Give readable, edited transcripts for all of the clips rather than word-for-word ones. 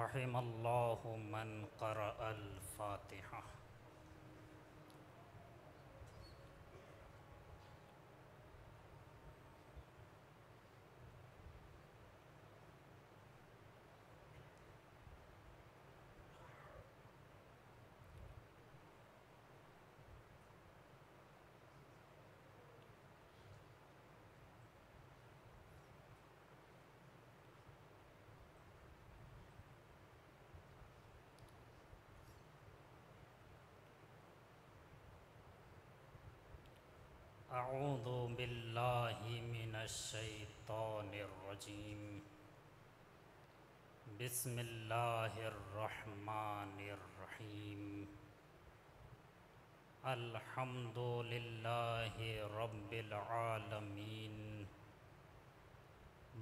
रहिमल्लाहु मन क़रअल फ़ातिहा। अऊज़ु बिल्लाहि मिनश शैतानिर रजीम। बिस्मिल्लाहिर रहमानिर रहीम। अल्हम्दुलिल्लाहि रब्बिल आलमीन।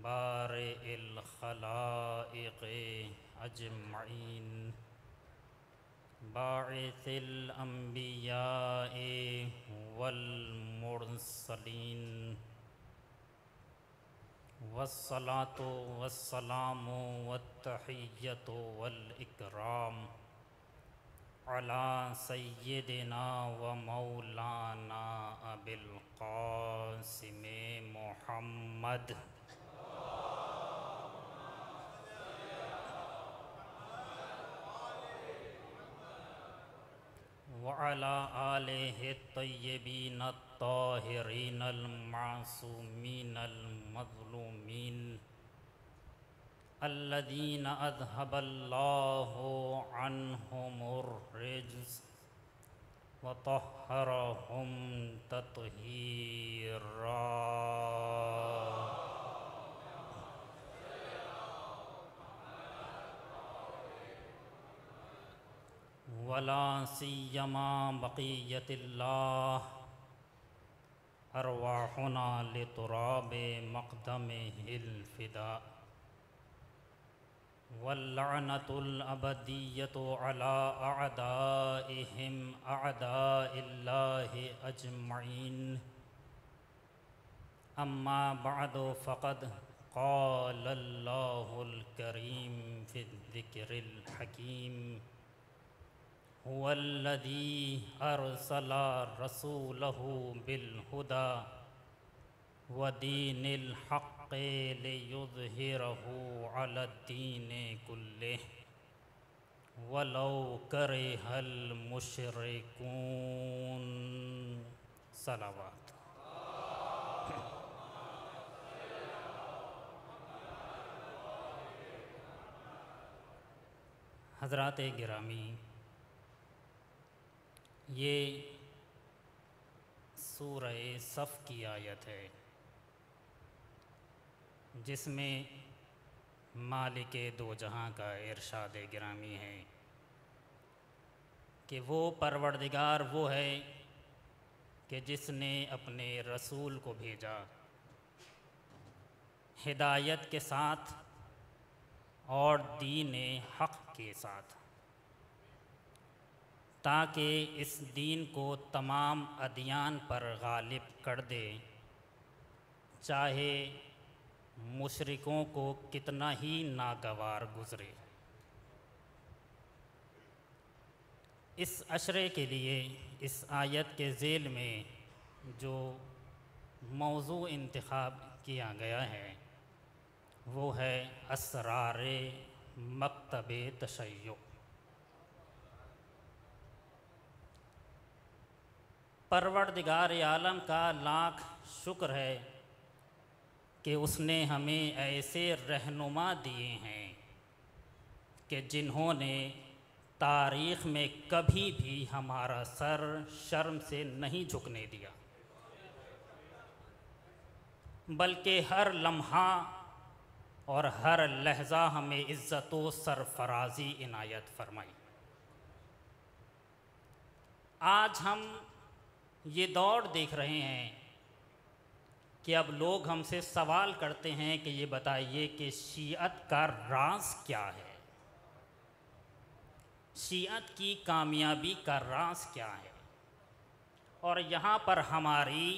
बारिइल खलाइक़ि अजमईन। बाइसिल अंबियाए वल मुरसलीन। वस्सलातु वस्सलामु वत्तहिय्यतु वल इकराम अला सय्यिदिना व मौलाना अबिल क़ासिम मुहम्मद व अला आलिहि तय्यबीन अत्ताहिरीन अल-मासूमीन अल-मज़लूमीन अल्लज़ीना अज़हबल्लाहु अन्हुमुर रिज्स व तह्हरहुम तत्हीरा। वला सिय्यमा बक़िय्यतिल्लाह अरवाहुना लितुराबि मक़दमिहिल फ़िदा। वल्लअनतुल अबदिय्यतु अला अअदाइहिम अअदाइल्लाहि अजमईन। अम्मा बअदु फ़क़द क़ालल्लाहुल करीम फ़िज़्ज़िक्रिल हकीम। हुवल्लज़ी अरसला रसूलहु बिल हुदा व दीनिल हक़्क़ि लियुज़हिरहु अलद्दीनि कुल्लिहि वलौ करिहल मुशरिकून। सलावत। हज़रात गिरामी, ये सूरह सफ़ की आयत है जिसमें मालिके दो जहां का इरशाद गिरामी है कि वो परवरदिगार वो है कि जिसने अपने रसूल को भेजा हिदायत के साथ और दीन हक़ के साथ, ताकि इस दीन को तमाम अदियान पर गालिब कर दे, चाहे मुशरिकों को कितना ही नागवार गुज़रे। इस अशरे के लिए इस आयत के ज़ेल में जो मौज़ू इंतखाब किया गया है वो है असरारे मकतबे तशय्युअ। परवरदिगार आलम का लाख शुक्र है कि उसने हमें ऐसे रहनुमा दिए हैं कि जिन्होंने तारीख़ में कभी भी हमारा सर शर्म से नहीं झुकने दिया, बल्कि हर लम्हा और हर लहज़ा हमें इज़्ज़त व सरफ़राज़ी इनायत फरमाई। आज हम ये दौर देख रहे हैं कि अब लोग हमसे सवाल करते हैं कि ये बताइए कि शीअत का राज क्या है, शीअत की कामयाबी का राज क्या है। और यहाँ पर हमारी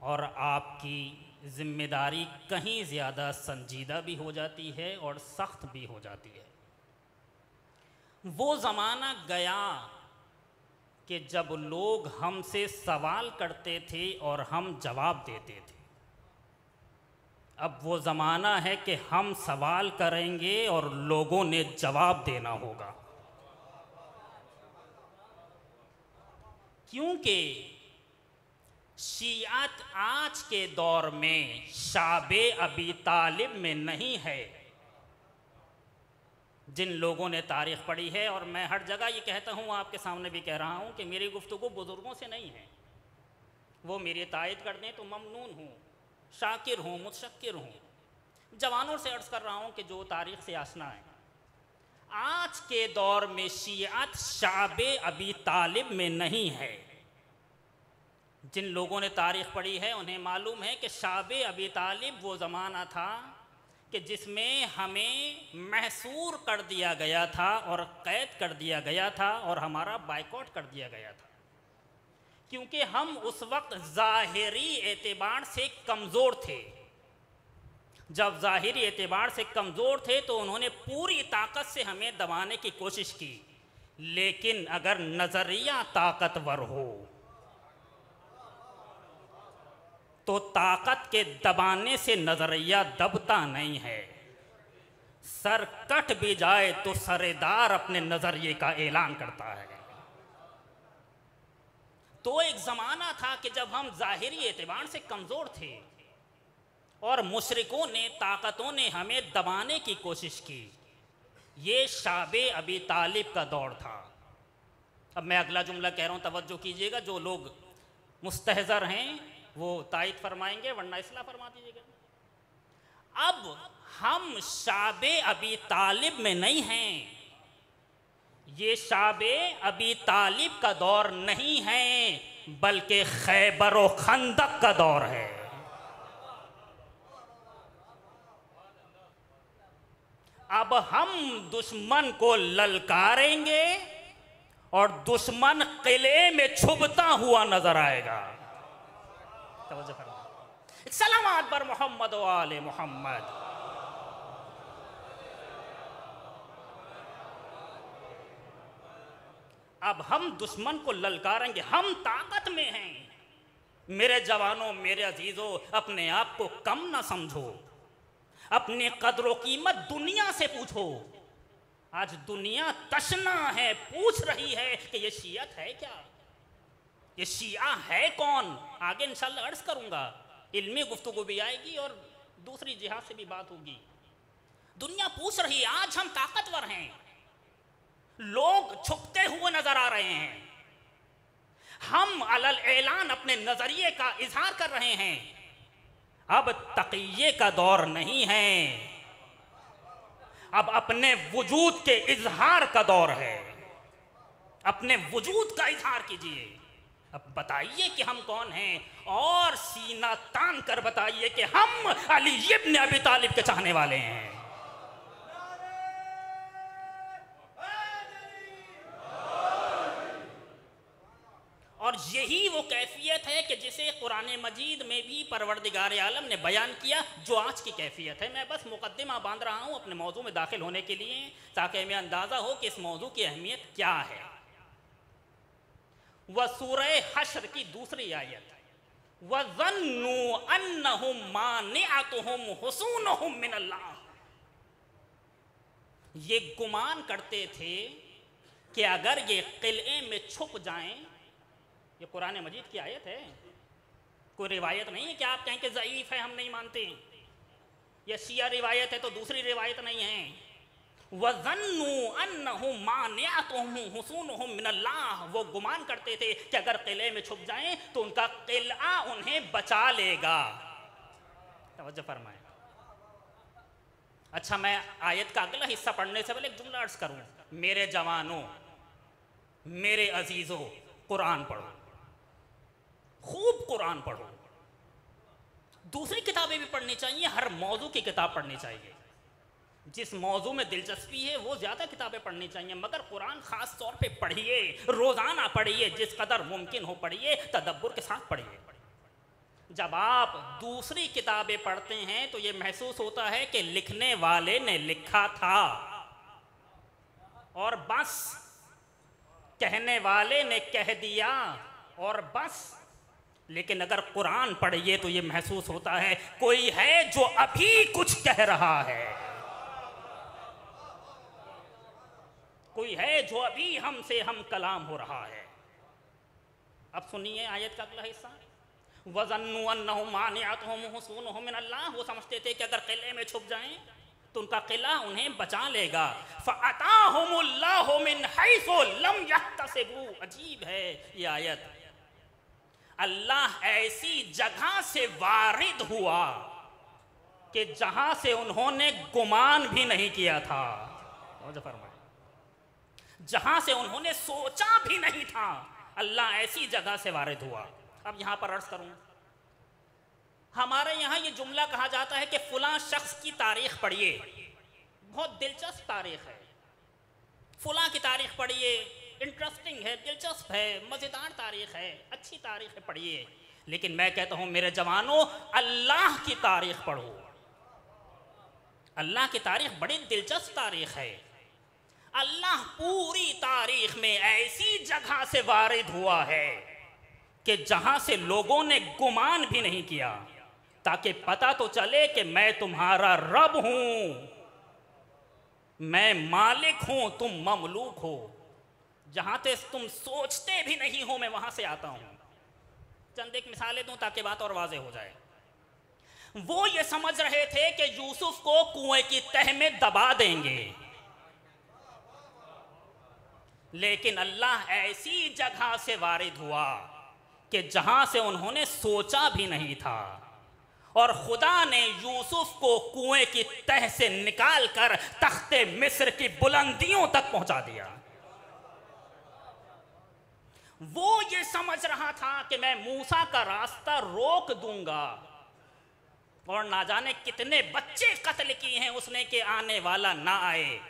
और आपकी ज़िम्मेदारी कहीं ज़्यादा संजीदा भी हो जाती है और सख्त भी हो जाती है। वो ज़माना गया कि जब लोग हमसे सवाल करते थे और हम जवाब देते थे। अब वो ज़माना है कि हम सवाल करेंगे और लोगों ने जवाब देना होगा, क्योंकि शियात आज के दौर में शाबे अबी तालिब में नहीं है। जिन लोगों ने तारीख़ पढ़ी है, और मैं हर जगह ये कहता हूँ, आपके सामने भी कह रहा हूँ कि मेरी गुफ्तगू बुज़ुर्गों से नहीं है। वो मेरी तायद कर दें तो ममनून हूँ, शाकिर हूँ, मुतशक्किर हूँ। जवानों से अर्ज़ कर रहा हूँ कि जो तारीख़ से आशना है, आज के दौर में शियात शाबे अबी तालिब में नहीं है। जिन लोगों ने तारीख़ पढ़ी है उन्हें मालूम है कि शाबे अबी तालिब वो ज़माना था कि जिसमें हमें महसूर कर दिया गया था और कैद कर दिया गया था और हमारा बाइकआउट कर दिया गया था, क्योंकि हम उस वक्त ज़ाहिरी एतबार से कमज़ोर थे। जब ज़ाहिरी एतबार से कमज़ोर थे तो उन्होंने पूरी ताकत से हमें दबाने की कोशिश की, लेकिन अगर नज़रिया ताकतवर हो तो ताकत के दबाने से नज़रिया दबता नहीं है। सर कट भी जाए तो सरेदार अपने नज़रिए का ऐलान करता है। तो एक ज़माना था कि जब हम ज़ाहिरी एतबार से कमज़ोर थे और मुशरिकों ने, ताकतों ने हमें दबाने की कोशिश की। ये शाबे अबी तालिब का दौर था। अब मैं अगला जुमला कह रहा हूँ, तवज्जो कीजिएगा। जो लोग मुस्तहज़र हैं वो तायद फरमाएंगे, वरना इस्लाह फरमा दीजिएगा। अब हम शाबे अबी तालिब में नहीं हैं। ये शाबे अबी तालिब का दौर नहीं है, बल्कि खैबर व खंदक का दौर है। अब हम दुश्मन को ललकारेंगे और दुश्मन किले में छुपता हुआ नजर आएगा। सलावत बर मोहम्मद व आले मोहम्मद। अब हम दुश्मन को ललकारेंगे, हम ताकत में हैं। मेरे जवानों, मेरे अजीजों, अपने आप को कम ना समझो, अपनी कदर कीमत दुनिया से पूछो। आज दुनिया तशना है, पूछ रही है कि ये शियत है क्या, ये शिया है कौन। आगे इंशाल्लाह अर्ज करूंगा, इल्मी गुफ्तगू भी आएगी और दूसरी जिहाद से भी बात होगी। दुनिया पूछ रही है, आज हम ताकतवर हैं, लोग छुपते हुए नजर आ रहे हैं, हम अलल ऐलान अपने नजरिए का इजहार कर रहे हैं। अब तक़िये का दौर नहीं है, अब अपने वजूद के इजहार का दौर है। अपने वजूद का इजहार कीजिए। अब बताइए कि हम कौन हैं, और सीना तान कर बताइए कि हम अली इब्न अबी तालिब के चाहने वाले हैं। और यही वो कैफियत है कि जिसे कुरान मजीद में भी परवरदिगार आलम ने बयान किया, जो आज की कैफियत है। मैं बस मुकद्दिमा बांध रहा हूँ अपने मौजू में दाखिल होने के लिए, ताकि हमें अंदाज़ा हो कि इस मौजू की अहमियत क्या है। वह सूरह हश्र की दूसरी आयत, वज़न्नु अन्नहुम मानिअतुहुम हुसूनुहुम मिनल्लाह। ये गुमान करते थे कि अगर ये किले में छुप जाएं, ये कुरान मजीद की आयत है, कोई रिवायत नहीं है कि आप कहें कि ज़ईफ़ है हम नहीं मानते, यह शिया रिवायत है तो दूसरी रिवायत नहीं है। वज़न्नु अन्नहुम मानिअतुहुम हुसूनुहुम मिनल्लाह। वो गुमान करते थे कि अगर किले में छुप जाएं तो उनका किला उन्हें बचा लेगा। तवज्जो फरमाएं। अच्छा, मैं आयत का अगला हिस्सा पढ़ने से पहले एक जुमला अर्ज करूं। मेरे जवानों, मेरे अजीजों, कुरान पढ़ो, खूब कुरान पढ़ो। दूसरी किताबें भी पढ़नी चाहिए, हर मौजू की किताब पढ़नी चाहिए। जिस मौजू में दिलचस्पी है वो ज़्यादा किताबें पढ़नी चाहिए, मगर कुरान ख़ास तौर पे पढ़िए, रोज़ाना पढ़िए, जिस कदर मुमकिन हो पढ़िए, तदब्बुर के साथ पढ़िए। जब आप दूसरी किताबें पढ़ते हैं तो ये महसूस होता है कि लिखने वाले ने लिखा था। और बस, कहने वाले ने कह दिया और बस। लेकिन अगर कुरान पढ़िए तो ये महसूस होता है कोई है जो अभी कुछ कह रहा है, कोई है जो अभी हमसे हम कलाम हो रहा है। अब सुनिए आयत का अगला हिस्सा। वज़न्नु अन्नहुम मानिअतहुम हुसूनुहुम मिनल्लाह, वो समझते थे कि अगर किले में छुप जाएं तो उनका किला उन्हें बचा लेगा। फ़अताहुमुल्लाहु मिन हैसु लम यहतसिबू। अजीब है ये आयत। अल्लाह ऐसी जगह से वारिद हुआ कि जहां से उन्होंने गुमान भी नहीं किया था, जहां से उन्होंने सोचा भी नहीं था, अल्लाह ऐसी जगह से वारिद हुआ। अब यहां पर अर्ज करूं, हमारे यहां ये जुमला कहा जाता है कि फलां शख्स की तारीख पढ़िए, बहुत दिलचस्प तारीख है, फलां की तारीख पढ़िए, इंटरेस्टिंग है, दिलचस्प है, मजेदार तारीख है, अच्छी तारीख है, पढ़िए। लेकिन मैं कहता हूं मेरे जवानों, अल्लाह की तारीख पढ़ो। अल्लाह की तारीख बड़ी दिलचस्प तारीख है। अल्लाह पूरी तारीख में ऐसी जगह से वारिद हुआ है कि जहां से लोगों ने गुमान भी नहीं किया, ताकि पता तो चले कि मैं तुम्हारा रब हूं, मैं मालिक हूं, तुम ममलूक हो। जहां से तुम सोचते भी नहीं हो, मैं वहां से आता हूं। चंद एक मिसालें दूं ताकि बात और वाज़ेह हो जाए। वो ये समझ रहे थे कि यूसुफ को कुएं की तह में दबा देंगे, लेकिन अल्लाह ऐसी जगह से वारिद हुआ कि जहां से उन्होंने सोचा भी नहीं था, और खुदा ने यूसुफ को कुएं की तह से निकाल कर तख्ते मिस्र की बुलंदियों तक पहुंचा दिया। वो ये समझ रहा था कि मैं मूसा का रास्ता रोक दूंगा, और ना जाने कितने बच्चे कत्ल किए हैं उसने कि आने वाला ना आए,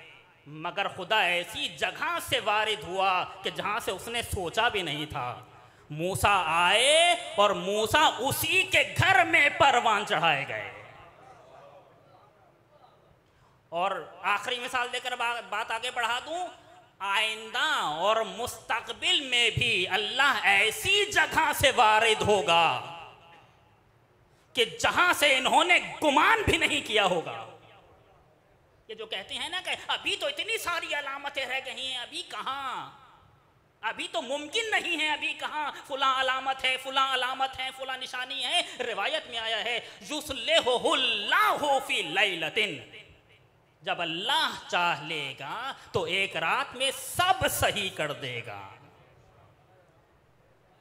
मगर खुदा ऐसी जगह से वारिद हुआ कि जहां से उसने सोचा भी नहीं था। मूसा आए और मूसा उसी के घर में परवान चढ़ाए गए। और आखिरी मिसाल देकर बात आगे बढ़ा दूं, आइंदा और मुस्तकबिल में भी अल्लाह ऐसी जगह से वारिद होगा कि जहां से इन्होंने गुमान भी नहीं किया होगा। ये जो कहते हैं ना कि अभी तो इतनी सारी अलामतें रह गई हैं, अभी कहां, अभी तो मुमकिन नहीं है, अभी कहां, फुला अलामत है, फुला अलामत है, फुला निशानी है। रिवायत में आया है युस्लिहुल्लाहु फी लैलतिन, जब अल्लाह चाह लेगा तो एक रात में सब सही कर देगा,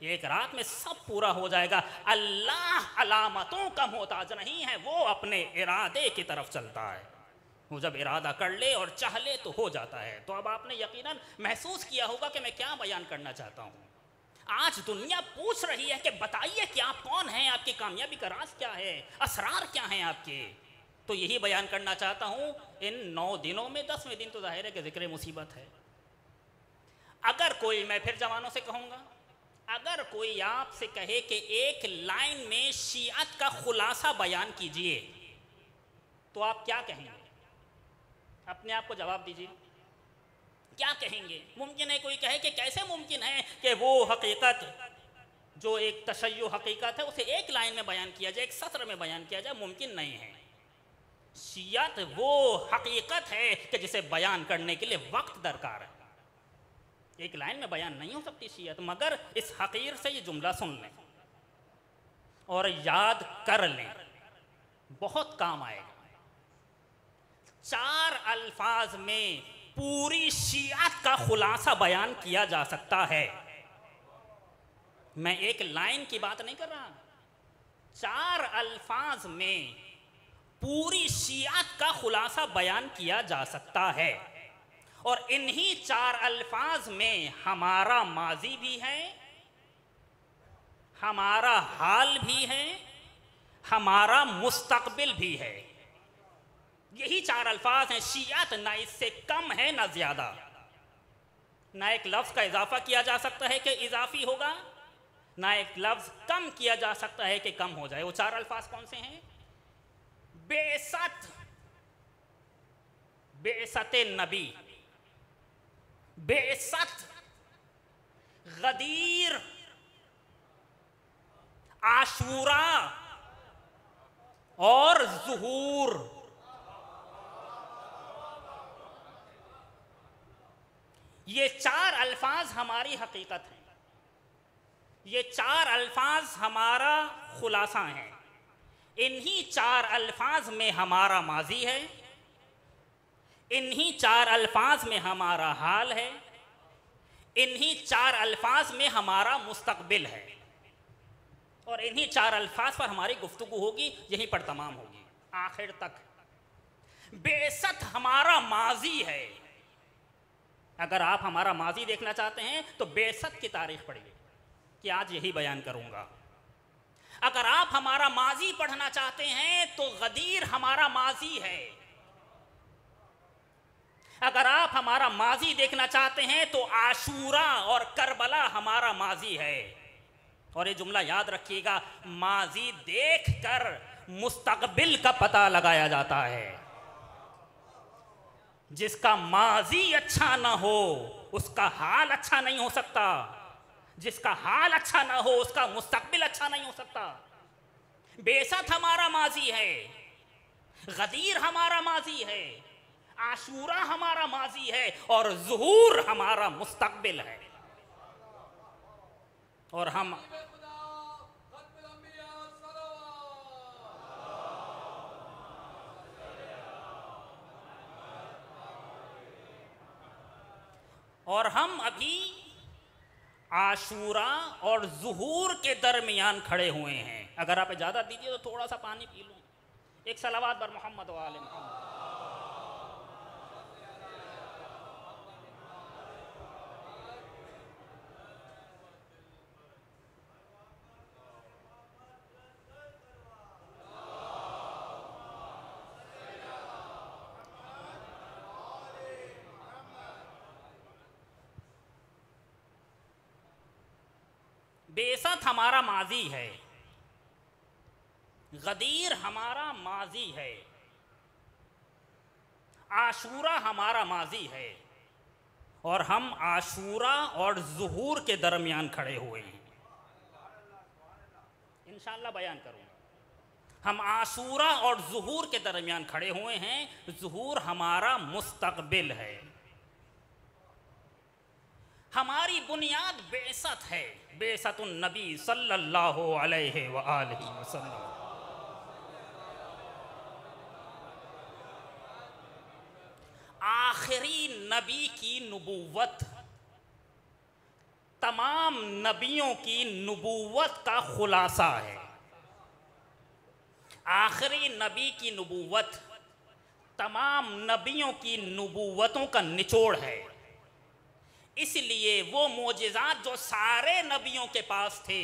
एक रात में सब पूरा हो जाएगा। अल्लाह अलामतों का मोहताज नहीं है, वो अपने इरादे की तरफ चलता है। वो जब इरादा कर ले और चाह ले तो हो जाता है। तो अब आपने यकीनन महसूस किया होगा कि मैं क्या बयान करना चाहता हूँ। आज दुनिया पूछ रही है कि बताइए कि आप कौन हैं, आपकी कामयाबी का राज क्या है, असरार क्या हैं आपके। तो यही बयान करना चाहता हूँ इन 9 दिनों में। 10वें दिन तो जाहिर है कि जिक्र मुसीबत है। अगर कोई, मैं फिर जवानों से कहूँगा, अगर कोई आपसे कहे कि एक लाइन में शियत का खुलासा बयान कीजिए, तो आप क्या कहेंगे? अपने आप को जवाब दीजिए, क्या कहेंगे? मुमकिन है कोई कहे कि कैसे मुमकिन है कि वो हकीकत जो एक तशय्यो हकीकत है उसे एक लाइन में बयान किया जाए, एक सत्र में बयान किया जाए। मुमकिन नहीं है। शियत वो हकीकत है कि जिसे बयान करने के लिए वक्त दरकार है। एक लाइन में बयान नहीं हो सकती शियत। मगर इस हकीर से ये जुमला सुन लें और याद कर लें, बहुत काम आएगा। 4 अल्फाज में पूरी शियत का खुलासा बयान किया जा सकता है। मैं एक लाइन की बात नहीं कर रहा, 4 अल्फाज में पूरी शियत का खुलासा बयान किया जा सकता है। और इन्हीं 4 अल्फाज में हमारा माजी भी है, हमारा हाल भी है, हमारा मुस्तकबिल भी है। यही 4 अल्फाज हैं। शियत ना इससे कम है ना ज्यादा। ना एक लफ्ज का इजाफा किया जा सकता है कि इजाफी होगा, ना एक लफ्ज कम किया जा सकता है कि कम हो जाए। वो 4 अल्फाज कौन से हैं? बेसत, बेसत नबी, बेइज्जत, गदीर, आशूरा और ज़ुहूर, ये चार अल्फाज हमारी हकीकत हैं। ये चार अल्फाज हमारा खुलासा है। इन्हीं चार अल्फाज में हमारा माजी है, इन्हीं चार अल्फाज में हमारा हाल है, इन्हीं चार अल्फाज में हमारा मुस्तकबिल है, और इन्हीं चार अल्फाज पर हमारी गुफ्तगू होगी, यहीं पर तमाम होगी आखिर तक। बेइज्जत हमारा माजी है। अगर आप हमारा माजी देखना चाहते हैं तो बेइज्जत की तारीख पढ़िए, कि आज यही बयान करूंगा। अगर आप हमारा माजी पढ़ना चाहते हैं तो गदीर हमारा माजी है। अगर आप हमारा माजी देखना चाहते हैं तो आशूरा और करबला हमारा माजी है। और ये जुमला याद रखिएगा, माजी देखकर मुस्तकबिल का पता लगाया जाता है। जिसका माजी अच्छा ना हो उसका हाल अच्छा नहीं हो सकता, जिसका हाल अच्छा ना हो उसका मुस्तकबिल अच्छा नहीं हो सकता। बेइज्जत हमारा माजी है, गदीर हमारा माजी है, आशूरा हमारा माजी है, और ज़ुहूर हमारा मुस्तकबिल है। और हम अभी आशूरा और ज़ुहूर के दरमियान खड़े हुए हैं। अगर आप इजाज़त दीजिए तो थोड़ा सा पानी पी लूँ। एक सलावत बर मोहम्मद व आले मोहम्मद। बेइज्जत हमारा माजी है, गदीर हमारा माजी है, आशूरा हमारा माजी है, और हम आशूरा और ज़ुहूर के दरमियान खड़े हुए हैं। इंशाअल्लाह बयान करूँगा। हम आशूरा और ज़ुहूर के दरमियान खड़े हुए हैं। ज़ुहूर हमारा मुस्तकबिल है। हमारी बुनियाद बेइज्जत है, बेइज्जतुन नबी सल्लल्लाहु अलैहि व आलिहि वसल्लम। आखिरी नबी की नबूवत तमाम नबियों की नबूवत का खुलासा है। आखिरी नबी की नबूवत तमाम नबियों की नबूवतों का निचोड़ है। इसलिए वो मोजिज़ात जो सारे नबियों के पास थे,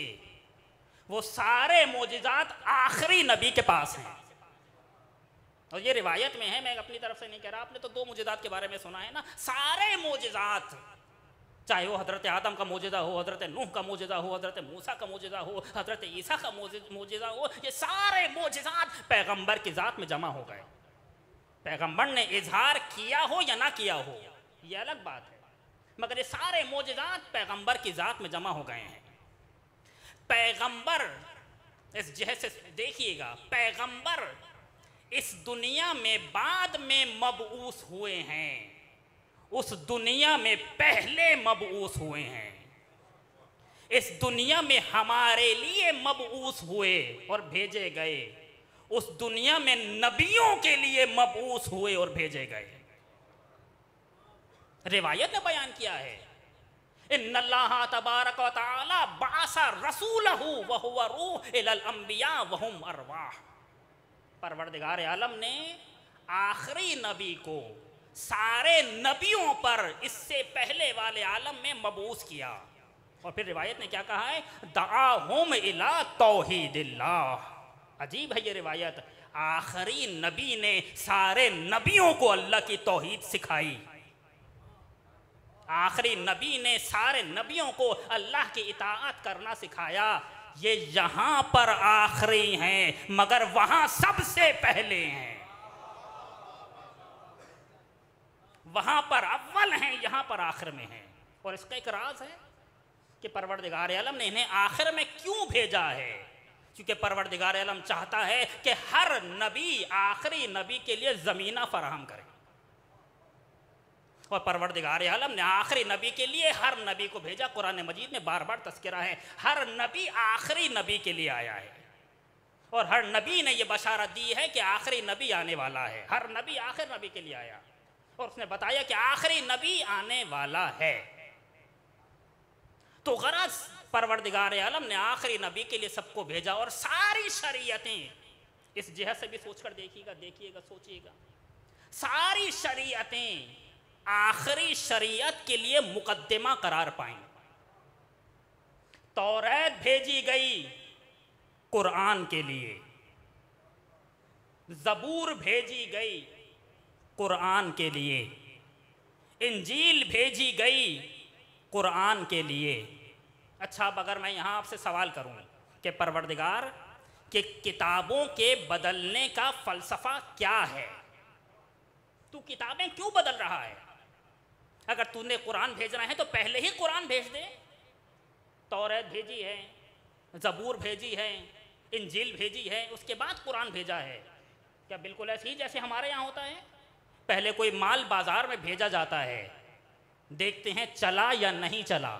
वो सारे मोजिज़ात आखिरी नबी के पास हैं। और ये रिवायत में है, मैं अपनी तरफ से नहीं कह रहा। आपने तो दो मोजिज़ात के बारे में सुना है ना। सारे मोजिज़ात, चाहे वो हज़रत आदम का मोजिज़ा हो, हज़रत नूह का मोजिज़ा हो, हज़रत मूसा का मोजिज़ा हो, हज़रत ईसा का मोजिज़ा हो, ये सारे मोजिज़ात पैगंबर की ज़ात में जमा हो गए। पैगंबर ने इजहार किया हो या ना किया हो, ये अलग बात है, मगर ये सारे मोजिज़ात पैगंबर की ज़ात में जमा हो गए हैं। पैगंबर, इस जहद से देखिएगा, पैगंबर इस दुनिया में बाद में मबऊस हुए हैं, उस दुनिया में पहले मबऊस हुए हैं। इस दुनिया में हमारे लिए मबऊस हुए और भेजे गए, उस दुनिया में नबियों के लिए मबऊस हुए और भेजे गए। रिवायत ने बयान किया है, इन्नल्लाह तबारक व तआला बासा रसूलहु व हुवा रूह इलल अंबिया व हुम अरवाह। परवरदिगार आलम ने आखिरी नबी को सारे नबियों पर इससे पहले वाले आलम में मबूस किया। और फिर रिवायत ने क्या कहा है, दआहुम इला तौहीदिल्लाह। अजीब है ये रिवायत। आखिरी नबी ने सारे नबियों को अल्लाह की तौहीद सिखाई। आखिरी नबी ने सारे नबियों को अल्लाह की इताअत करना सिखाया। ये यहाँ पर आखिरी हैं मगर वहाँ सबसे पहले हैं। वहाँ पर अव्वल हैं, यहाँ पर आखिर में हैं। और इसका एक राज है कि परवरदिगार आलम ने इन्हें आखिर में क्यों भेजा है, क्योंकि परवरदिगार आलम चाहता है कि हर नबी आखिरी नबी के लिए ज़मीना फराहम करे। और परवरदिगार आलम ने आखिरी नबी के लिए हर नबी को भेजा। कुरान मजीद में बार बार तज़किरा है, हर नबी आखिरी नबी के लिए आया है। और हर नबी ने यह बशारत दी है कि आखिरी नबी आने वाला है। हर नबी आखिर नबी के लिए आया और उसने बताया कि आखिरी नबी आने वाला है। तो गरज परवरदिगार आलम ने आखिरी नबी के लिए सबको भेजा। और सारी शरीयतें, इस जिहत से भी सोचकर देखिएगा, सोचिएगा, सारी शरीयतें आखिरी शरीयत के लिए मुकद्दमा करार पाई। तौरात भेजी गई कुरान के लिए, ज़बूर भेजी गई कुरान के लिए, इंजील भेजी गई कुरान के लिए। अच्छा, अब अगर मैं यहाँ आपसे सवाल करूँ कि परवरदिगार के किताबों के बदलने का फ़लसफ़ा क्या है, तू किताबें क्यों बदल रहा है? अगर तूने कुरान भेजना है तो पहले ही कुरान भेज दे। तौरात भेजी है, ज़बूर भेजी है, इंजील भेजी है, उसके बाद कुरान भेजा है। क्या बिल्कुल ऐसे ही जैसे हमारे यहाँ होता है? पहले कोई माल बाज़ार में भेजा जाता है, देखते हैं चला या नहीं चला।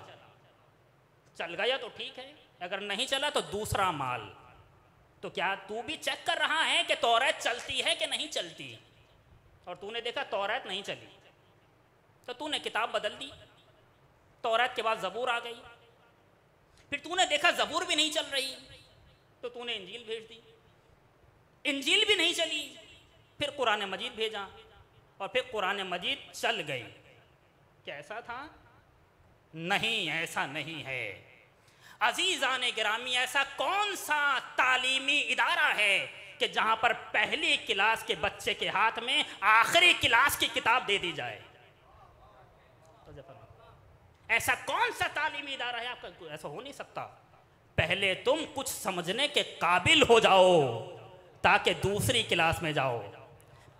चल गया तो ठीक है, अगर नहीं चला तो दूसरा माल। तो क्या तू भी चेक कर रहा है कि तौरात चलती है कि नहीं चलती? और तूने देखा तौरात नहीं चली तो तूने किताब बदल दी। तौरात के बाद ज़बूर आ गई, फिर तूने देखा ज़बूर भी नहीं चल रही तो तूने इंजील भेज दी। इंजील भी नहीं चली, फिर कुरान मजीद भेजा और फिर कुरान मजीद चल गई। क्या ऐसा था? नहीं, ऐसा नहीं है। अजीज़ाने गिरामी, ऐसा कौन सा तालीमी इदारा है कि जहां पर पहली क्लास के बच्चे के हाथ में आखिरी क्लास की किताब दे दी जाए? ऐसा कौन सा तालीमी इदारा है आपका? ऐसा हो नहीं सकता। पहले तुम कुछ समझने के काबिल हो जाओ ताकि दूसरी क्लास में जाओ,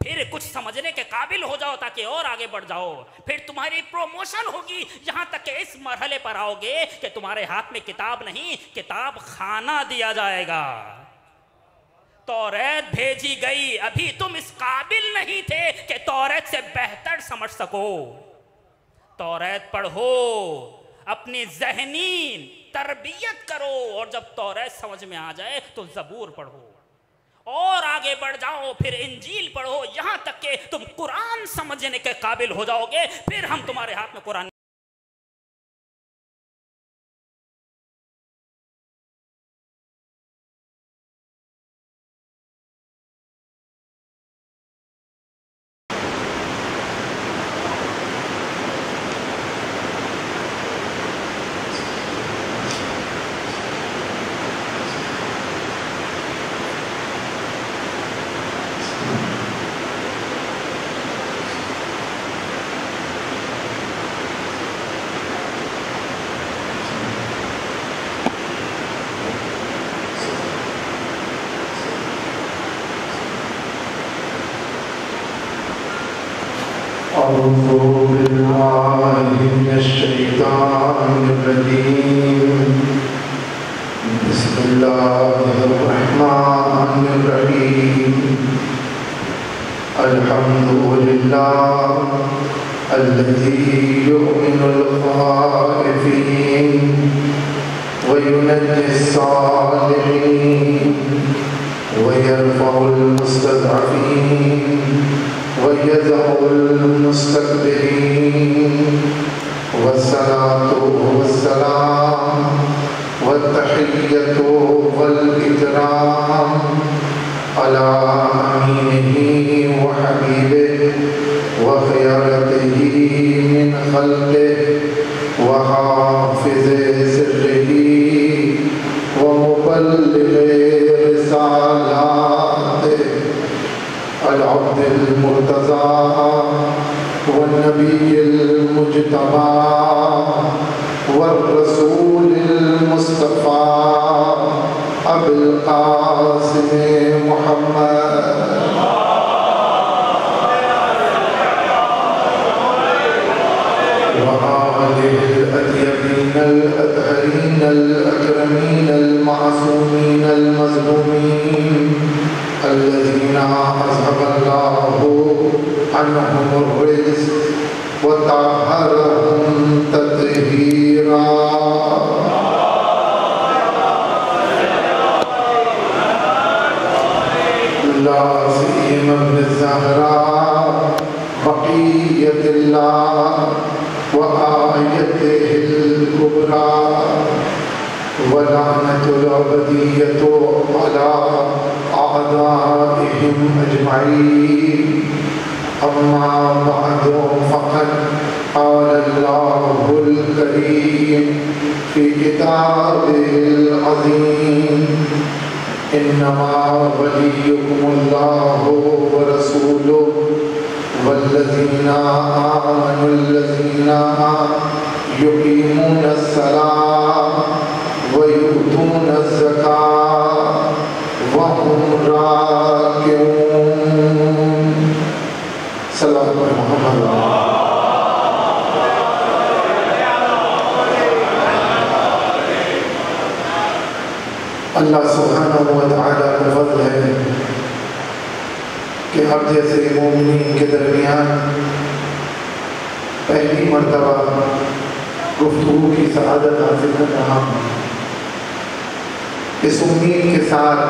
फिर कुछ समझने के काबिल हो जाओ ताकि और आगे बढ़ जाओ, फिर तुम्हारी प्रमोशन होगी, यहां तक कि इस मरहले पर आओगे कि तुम्हारे हाथ में किताब नहीं, किताब खाना दिया जाएगा। तौरात भेजी गई, अभी तुम इस काबिल नहीं थे कि तौरात से बेहतर समझ सको। तौरात पढ़ो, अपनी ज़हनी तरबियत करो, और जब तौरात समझ में आ जाए तो ज़बूर पढ़ो और आगे बढ़ जाओ, फिर इंजील पढ़ो, यहां तक कि तुम कुरान समझने के काबिल हो जाओगे, फिर हम तुम्हारे हाथ में कुरान। आलिहिल अत्यबीन अल-अतहरीन अल-अकरमीन अल-मासूमीन अल-मज़लूमीन अल्लज़ीना अज़हबल्लाहु अन्हुमुर रिज्स व तहहरहुम तत्हीरा। ला सीम इब्न ज़हरा बक़ियतुल्लाह व आयतिहिल कुबरा व लानतुल अबदिय्यतु अला अअदाइहिम अजमईन। अम्मा बअदु फ़क़द क़ालल्लाहुल करीम फ़ी किताबिहिल अज़ीम इन्नमा वलियुकुमुल्लाहु व रसूलुहु वल्लज़ीना आमनुल्लज़ीना युक़ीमूनस्सलात व यु'तूनज़्ज़कात व हुम राकिऊन। सल्लल्लाहु अलैहि वसल्लम। अल्लाह सुब्हानहु व तआला का फज़ल है कि अब जैसे मोमिनीन के दरमियान पहली मर्तबा गुफ्तगू की सआदत हासिल कर रहा हूँ, इस उम्मीद के साथ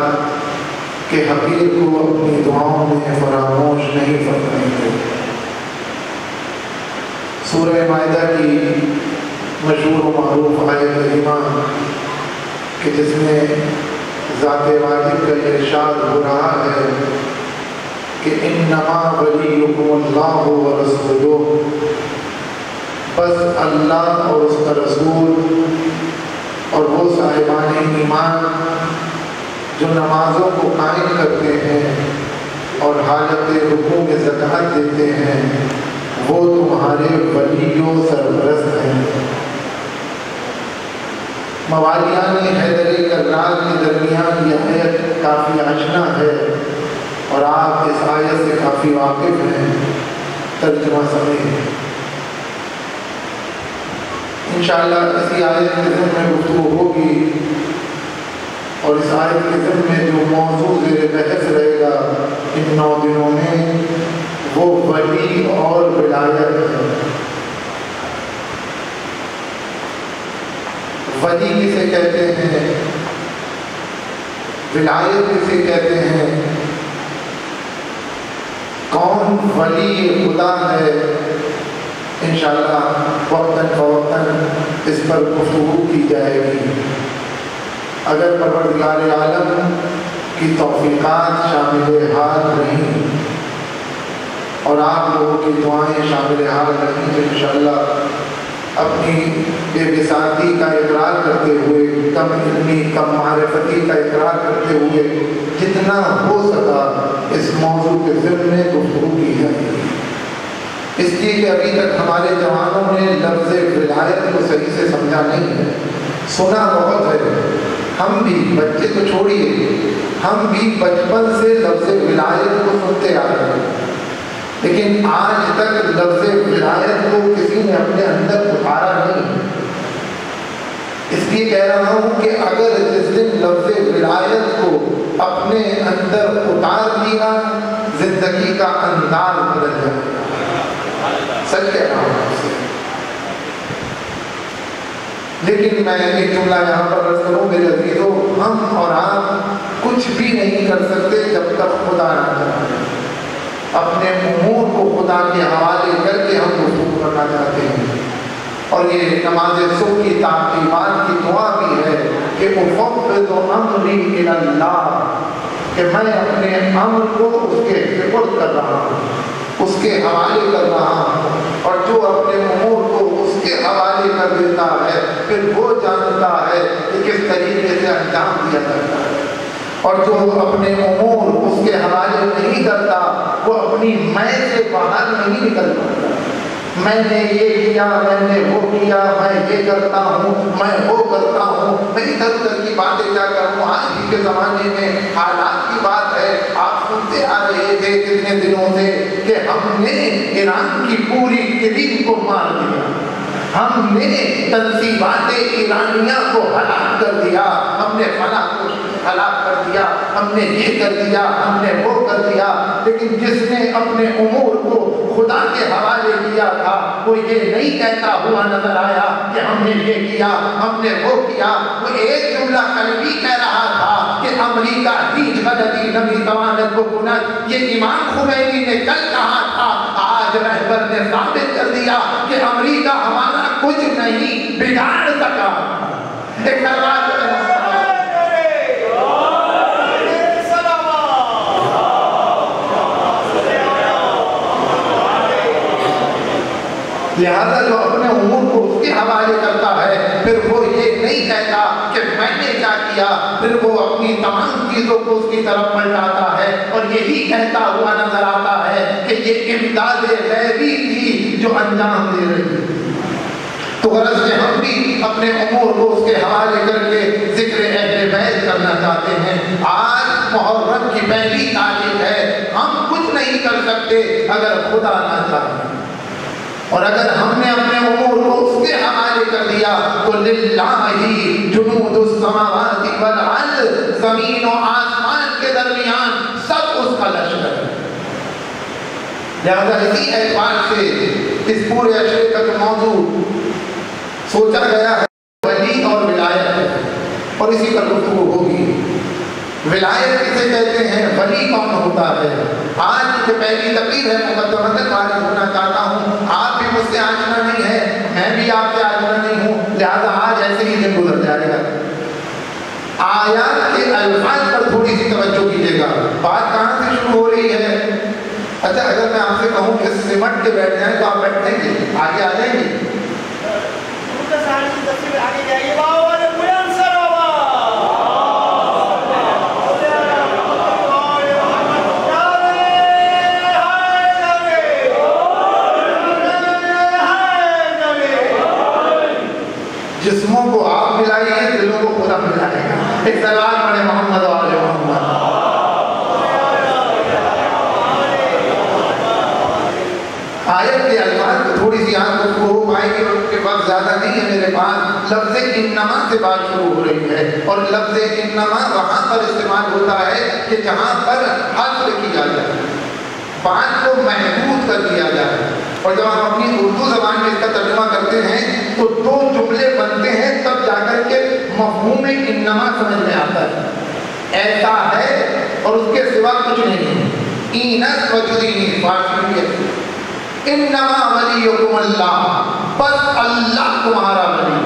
कि हकीर को अपनी दुआओं में फरामोश नहीं फरमाएंगे। सूरह माइदा की मशहूर व मारूफ आयत करीमा कि जिसमें ज़ाते वाजिब का इरशाद हो रहा है कि इन्नमा वलियुकुमुल्लाहु व रसूलुहु, बस अल्लाह और उसका रसूल और वो साहिबान ईमान जो नमाज़ों को कायम करते हैं और हालत रुकू में ज़कात देते हैं, वो तुम्हारे वलियो सरपरस्त हैं। मवालियान हैदर कर्रार के दरमियान यह आयत काफ़ी आशना है और आप इस आयत से काफ़ी वाकिफ़ हैं। तर्जुमा समेत इंशाअल्लाह इसी आयत के ज़िम्न में गुफ्तगू होगी और इस आयत के ज़िम्न में जो मौजू ज़ेर बहस रहेगा इन 9 दिनों में वो वली और विलायत है। वली किसे कहते हैं, विलायत किसे कहते हैं, कौन वली खुदा है, इंशाअल्लाह वक्तन फ़वक्तन इस पर गुफ्तगू की जाएगी। अगर परवरदिगार आलम की तौफ़ीक़ात शामिल हाल नहीं और आप लोगों की दुआएं शामिल हाल नहीं तो इंशाअल्लाह अपनी बेमिसाली का इकरार करते हुए, कम इल्मी कम मारिफती का इकरार करते हुए जितना हो सका इस मौजू के ज़िम्न में गुफ्तगू की जाएगी। इसलिए कि अभी तक हमारे जवानों ने लफ्ज़ विलायत को सही से समझा नहीं है। सुना बहुत है, हम भी, बच्चे तो छोड़िए, हम भी बचपन से लफ्ज़ विलायत को सुनते आ रहे हैं, लेकिन आज तक लफ्ज़ विलायत को किसी ने अपने अंदर उतारा नहीं। इसलिए कह रहा हूँ कि अगर जिस दिन लफ्ज़ विलायत को अपने अंदर उतार दिया, जिंदगी का अंदाज बदल जाएगा। सच कह रहा हूँ आपसे। लेकिन मैं एक जुमला यहाँ पर अर्ज़ करूँ मेरे अज़ीज़ों, हम और आप कुछ भी नहीं कर सकते जब तक खुदा ना चाहे। अपने उमूर को खुदा के हवाले करके हम गुफ्तगू करना चाहते हैं और ये नमाज सुबह की ताक़ीबात की दुआ भी है कि उफ़व्विज़ु अम्री इलल्लाह, कि मैं अपने अम्र को उसके सुपुर्द कर रहा हूँ, उसके हवाले कर रहा हूँ। और जो अपने उमूर को उसके हवाले कर देता है फिर वो जानता है कि किस तरीके से अंजाम दिया जाता है, और जो अपने उमूर उसके हवाले नहीं करता वो अपनी मैं से बाहर नहीं निकल पाता। मैंने ये किया, मैंने वो किया, मैं ये करता हूँ, मैं वो करता हूँ, मैं इधर उधर की बातें क्या करूँ। आज ही के ज़माने में हालात की बात है, आप सुनते आ रहे थे कितने दिनों से कि हमने ईरान की पूरी क्रीम को मार दिया। हमने तंजीबात ईरानिया को हलाक कर दिया, हमने फला को हलाक कर दिया, हमने ये कर दिया, हमने वो कर दिया। लेकिन जिसने अपने उमूर को खुदा के हवाले किया था वो ये नहीं कहता हुआ नजर आया कि हमने ये किया, हमने वो किया। वो एक जुमला कल भी कह रहा था कि अमरीका हीच गलती नबी तवानत को कुनत, ये इमाम खुमैनी ने कल कहा था। आज रहबर ने साबित कर दिया कि अमरीका हमारा कुछ नहीं बिगाड़ सका। एक लिहाजा जो अपने उमूर को उसके हवाले करता है, फिर वो ये नहीं कहता कि मैंने क्या किया, फिर वो अपनी तमाम चीजों को उसकी तरफ पलटाता है और यही कहता हुआ नजर आता है कि ये इमदाद गैबी थी जो अंजाम दे रही है। तो गरज से हम भी अपने उमूर को उसके हवाले करके जिक्र अहले बैत करना चाहते हैं। आज मुहर्रम की पहली तारीख है, हम कुछ नहीं कर सकते अगर खुदा ना चाहे, और अगर हमने अपने उमूर को उसके हवाले कर दिया तो लिल्लाही जुनूदुस समावाति वल अर्द, जमीन और आसमान के दरमियान सब उसका लश्कर है। लिहाजा इसी एतबार से इस पूरे अशरे का जो मौजू सोचा गया है वली और विलायत, और इसी पर गुफ्तगू होगी। विलायत किसे कहते हैं, वली कौन होता है। आज की पहली तकरीर है, मुकद्दमतन वारिद होना चाहता हूँ। आप भी मुझसे आशना नहीं है, मैं भी आपसे आशना नहीं हूँ, लिहाजा आज ऐसे ही दिन गुजर जाएगा। आयात के अल्फाज पर थोड़ी सी तवज्जो कीजिएगा। बात कहाँ से शुरू हो रही है। अच्छा, अगर मैं आपसे कहूँ कि सिमट के बैठ जाए तो आप बैठेंगे, आगे आ जाएंगे। आगे जाइए जिस्मों को आप मिलाइए, दिलों को खुदा मिलाएगा। एक सलाम पढ़े मोहम्मद वाले मोहम्मद। आयत के अल्फाज को थोड़ी सी आंख को हो पाएगी, उसके वक्त ज्यादा नहीं है मेरे पास। लफ्ज़ इन्नमा से बात शुरू हो रही है, और लफ्ज़ इन्नमा वहां पर इस्तेमाल होता है कि जहां पर हस्र किया जाए, बात को महदूद कर दिया जाए। और जब हम अपनी उर्दू ज़बान में इसका तर्जुमा करते हैं तो दो जुमले बनते हैं, तब जाकर के मफ़हूम इन्नमा समझ में आता है। ऐसा है और उसके सिवा कुछ नहीं है। ईनस वजुदीनी फारसी इन्नमा वलियुकुम अल्लाह, बस अल्लाह तुम्हारा वली।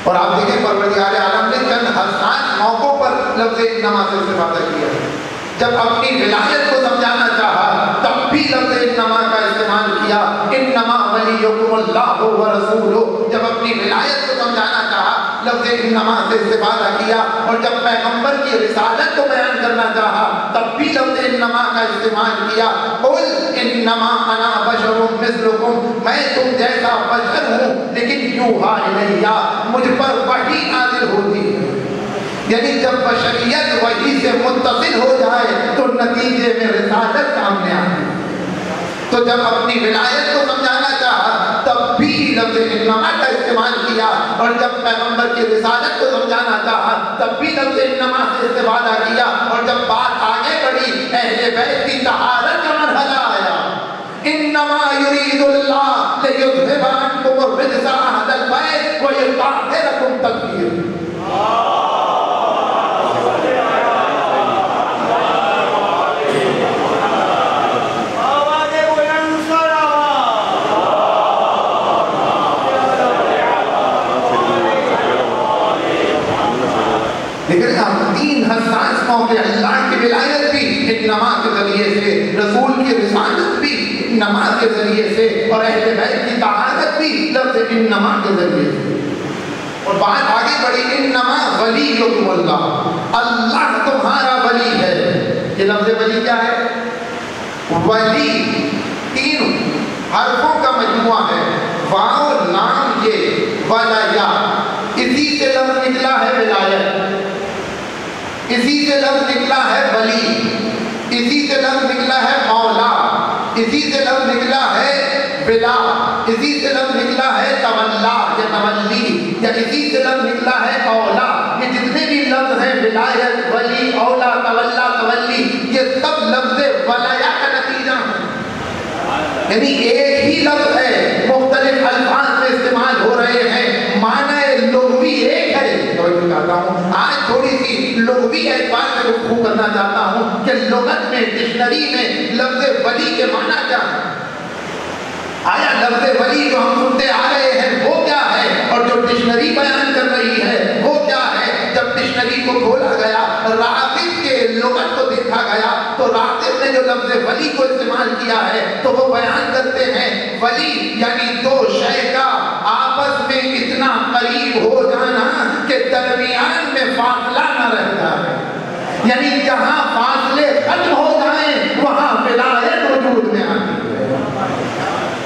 और आप देखें परवरदिगार आलम ने चंद हसास मौकों पर लफ्ज़ इन्नमा से इस्तेमाल किया है। जब अपनी विलायत को समझाना चाहा तब भी लफ्ज़ इन्नमा का इस्तेमाल किया, इन्नमा वलियुकुमुल्लाहु व रसूलुहु। जब अपनी विलायत को समझाना चाहा लफ्ज़ इन्नमा से इस्तेमाल किया, और जब पैगंबर की रिसालत को बयान करना चाहा तब भी लफ्ज़ इन्नमा का इस्तेमाल किया। कुल इन्नमा अना बशरुम मिस्लुकुम, मैं तुम जैसा बशर हूँ, लेकिन यूहा इलैया, मुझ पर वही नाज़िल होती है। यानी जब बशरियत वही से मुत्तसिल हो जाए तो नतीजे में रिसालत सामने आती। तो जब अपनी विलायत को समझाना चाहा तब भी लफ्ज़ इन्नमा का इस्तेमाल किया, और जब पैगंबर की रिसालत को समझाना चाहा तब भी लफ्ज़ इन्नमा से इस्तेमाल किया। और जब बात आगे बढ़ी अहले बैत की तहारत का मरहला आया, इन्नमा युरीदुल्लाह लियुज़हिबा अन्कुम अर्रिज्सा अहलल बैत व युतहिरकुम तत्हीरा। लेकिन अब तीन हसास मौके, अल्लाह की विलायत भी इन्नमा के जरिए से, रसूल की रिसालत भी इन्नमा के जरिए से, और अहले बैत की तहारत भी लफ्ज़ इन्नमा के जरिए से। और बात आगे बढ़ी, इन्नमा वलियुकुमुल्लाह, अल्लाह तुम्हारा वली है। ये लफ्ज़ वली क्या है? वली तीन हरफों का मजमुआ है, वाव लाम ये वाला या, इसी से लफ्ज़ निकला है विलायत, इसी से लफ्ज़ निकला है वली, इसी से लफ्ज़ निकला है मौला, इसी से लफ्ज़ निकला है बिला, इसी से लफ्ज़ निकला है तवल्ला या तवल्ली, या इसी से लफ्ज निकला है औला। ये जितने भी लफ्ज हैं विलायत, वली, औला, तवल्ला, तवल्ली, ये सब लफ्ज वलाया का नतीजा है। यानी एक ही लफ्ज है, मुख्तलिफ अल्फाज में इस्तेमाल हो रहे हैं, माना लुग़वी एक है। तो मैं कहता हूँ आज थोड़ी सी लुग़वी एतबार से गुफ्तगू करना चाहता हूँ कि लुगत में, डिक्शनरी में लफ्ज वली के माना क्या है। आया लफ्ज वली जो हम सुनते आ रहे हैं वो क्या है, और जो डिक्शनरी बयान कर रही है वो क्या है। जब डिक्शनरी को खोला गया, राग़िब के लुगत को देखा गया, तो राग़िब ने जो लफ्ज वली को इस्तेमाल किया है तो वो बयान करते हैं वली यानी दो शय का आपस में इतना करीब हो जाना कि दरमियान में फासला न रहता है। यानी जहां फासले खत्म हो जाए वहां विलायत वजूद में आती है।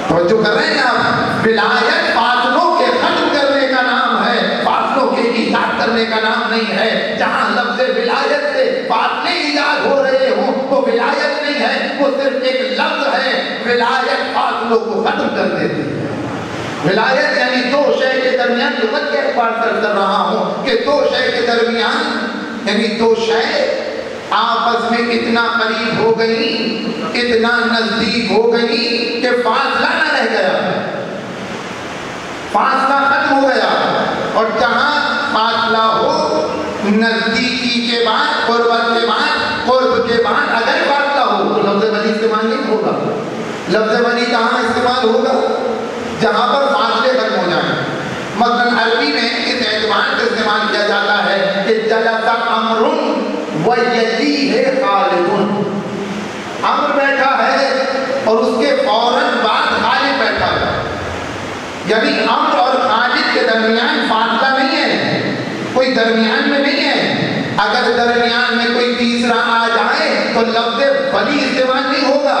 तो जो कर रहे हैं आप, विलायत फासलों के खत्म करने का नाम है, फासलों के ईजाद करने का नाम नहीं है। जहां लफ्ज विलायत से फासले ईजाद हो रहे हो वो विलायत नहीं है, वो सिर्फ एक लफ्ज है। विलायत फासलों को खत्म कर देती है। विलायत यानी दो शय के दरमियान, लुगत के अखबार कर रहा हूं कि दो शय के दरमियान यानी दो शय आपस में इतना करीब हो गई, इतना नजदीक हो गई कि फासला न रह गया, फासला खत्म हो गया। और जहां फासला हो, नजदीकी के बाद, कुर्बत के बाद, कुर्ब के बाद अगर फासला हो तो लफ्ज वली इस्तेमाल नहीं होगा। लफ्ज वली कहाँ इस्तेमाल होगा, जहां पर फासले खत्म हो जाए। मसलन अरबी में इस एतबार से इस्तेमाल किया जाता है कि जलसा अमरुन व यली है खालिदुन। अम्र बैठा है और उसके फौरन बाद खालिद बैठा है, यानी अम्र और खालिद के दरमियान फासला नहीं है, कोई दरमियान में नहीं है। अगर दरमियान में कोई तीसरा आ जाए तो लफ्ज वली इस्तेमाल नहीं होगा।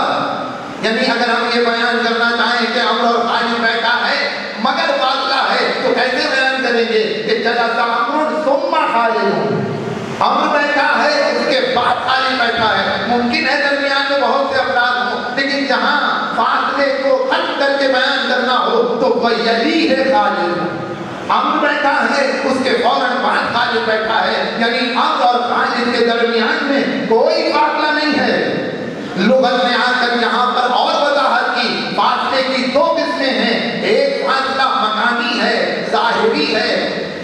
यानी अगर हम ये बयान करना चाहें कि अम्र और खालिद बैठा है मगर फासला है तो कैसे बयान करेंगे कि जलसा अम्रुन सुम्मा खालिदुन। अम्र बैठा है उसके बाद खालिद बैठा है। मुमकिन है दरमियान में बहुत से अफराद हो, लेकिन जहां फासले को खत्म करके बयान करना हो तो वह यली है खालिद। अम्र बैठा है उसके फौरन बाद खालिद बैठा है, यानी अम्र और खालिद के दरमियान में कोई फासला नहीं है। लुगत में आकर यहाँ पर और वजाहत की, फासले की दो किस्में हैं। एक फासला मकानी है, ज़ाहिरी है,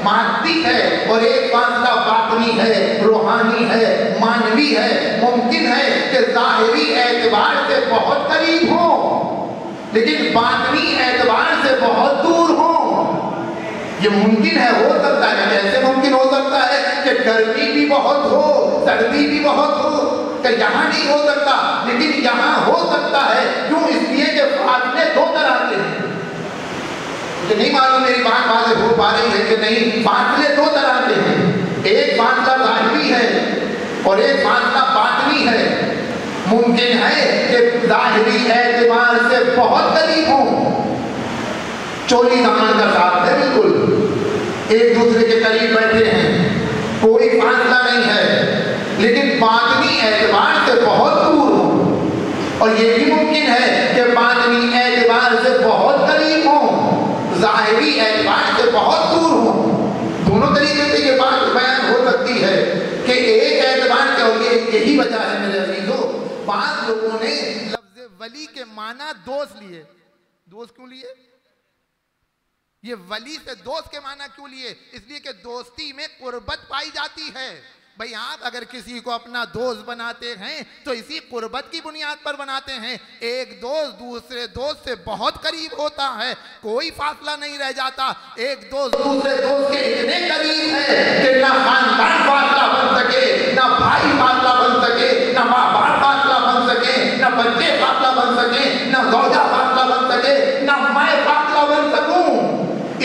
मादी है, और एक फासला बातनी है, रूहानी है, मानवी है। मुमकिन है कि ज़ाहिरी एतबार से बहुत करीब हो लेकिन बातनी एतबार से बहुत दूर हो। ये मुमकिन है, हो सकता है। कैसे मुमकिन हो सकता है कि गर्मी भी बहुत हो, सर्दी भी बहुत हो, कि यहाँ नहीं हो सकता लेकिन यहाँ हो सकता है। क्यों? इसलिए कि फासले दो तरह के हैं। मुझे नहीं मालूम मेरी बात वाज़ेह हो पा रही है कि नहीं। फासले दो तरह के हैं, एक फासला ज़ाहिरी है और एक फासला बातनी है। मुमकिन है कि ज़ाहिरी एतबार से बहुत करीब हो, चोली दामन का साथ है, बिल्कुल एक दूसरे के करीब बैठे हैं, कोई फासला नहीं है, लेकिन बातनी एतबार से बहुत दूर हो। और ये भी मुमकिन है कि बातनी एतबार से बहुत करीब हो, ज़ाहिरी एतबार से बहुत दूर हो। दोनों तरीके से ये बात बयान हो सकती है कि एक एतबार के, और यही वजह है मेरे अजीजों, बाद लोगों ने लफ्ज़ वली के माना दोस्त लिए। दोस्त क्यों लिए? ये वली से दोस्त के माना क्यों लिए? इसलिए कि दोस्ती में कुर्बत पाई जाती है। भाई आप अगर किसी को अपना दोस्त बनाते हैं तो इसी कुर्बत की बुनियाद पर बनाते हैं। एक दोस्त दूसरे दोस्त से बहुत करीब होता है, कोई फासला नहीं रह जाता। एक दोस्त दूसरे दोस्त के इतने करीब है कि ना खानदान फासला बन सके, ना भाई फासला बन सके, ना माँ बाप फासला बन सके, ना बच्चे फासला बन सके, ना गौजा फासला बन सके, ना मैं फासला बन सकूं।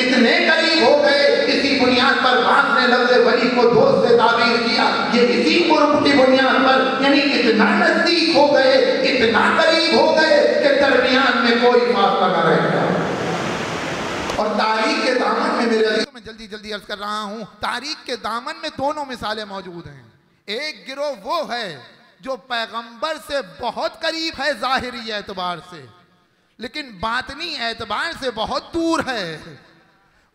इतने करीब हो गए, इसी बुनियाद पर बात ने लफ्ज़ वली को दोस्त से ताबीर किया। ये इसी कुर्ब की बुनियाद पर, यानी इतना नजदीक हो गए, इतना करीब हो गए कि दरमियान में कोई फासला न रह गया। और तारीख के दामन में, मेरे अजीजों, मैं जल्दी जल्दी अर्ज कर रहा हूं, तारीख के दामन में दोनों मिसालें मौजूद हैं। एक गिरोह वो है जो पैगंबर से बहुत करीब है ज़ाहिरी एतबार से, लेकिन बातनी एतबार से बहुत दूर है।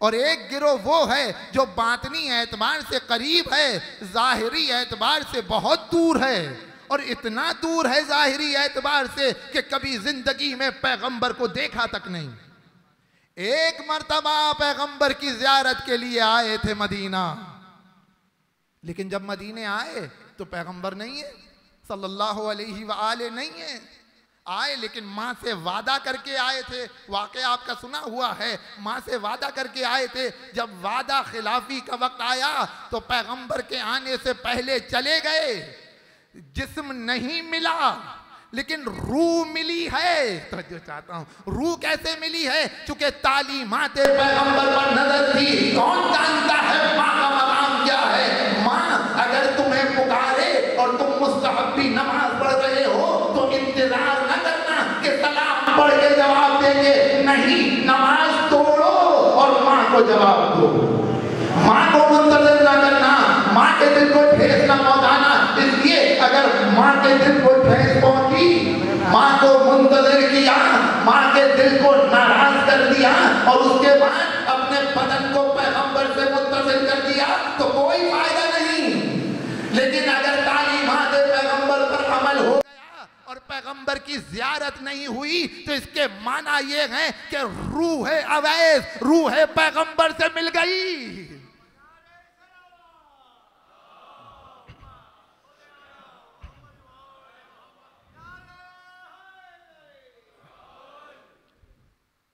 और एक गिरोह वो है जो बातनी एतबार से करीब है, ज़ाहिरी एतबार से बहुत दूर है। और इतना दूर है ज़ाहिरी एतबार से कि कभी जिंदगी में पैगंबर को देखा तक नहीं। एक मर्तबा पैगंबर की ज़ियारत के लिए आए थे मदीना, लेकिन जब मदीने आए तो पैगंबर नहीं है, सल्लल्लाहु अलैहि वआले नहीं है। आए लेकिन माँ से वादा करके आए थे। वाक़या आपका सुना हुआ है, माँ से वादा करके आए थे। जब वादा खिलाफी का वक्त आया तो पैगंबर के आने से पहले चले गए। जिस्म नहीं मिला लेकिन रूह मिली है। तो जो चाहता हूँ, रूह कैसे मिली है? चूंकि तालीमात पैगंबर पर नजर थी। कौन जानता है माँ का मकाम क्या है? माँ अगर तुम्हें पुकारे और तुम मुस्तहब्बी नमाज पढ़ रहे हो तो इंतजार न करना कि सलाम पढ़ के जवाब देंगे। नहीं, नमाज तोड़ो और माँ को जवाब दो। माँ को मुंतज़िर न करना, माँ के दिल को ठेस न पहुंचाना। इसलिए अगर माँ के दिल को ठेस पहुंची, माँ को मुंतज़िर किया, माँ के दिल को नाराज कर दिया और उसके बाद अपने बदन को पैगंबर से मुत्तसिल कर दिया तो कोई फायदा नहीं। लेकिन अगर तालीमात पैगंबर पर अमल हो गया और पैगंबर की ज़ियारत नहीं हुई तो इसके माना ये है कि रूह अवैस, रूह पैगंबर से मिल गई।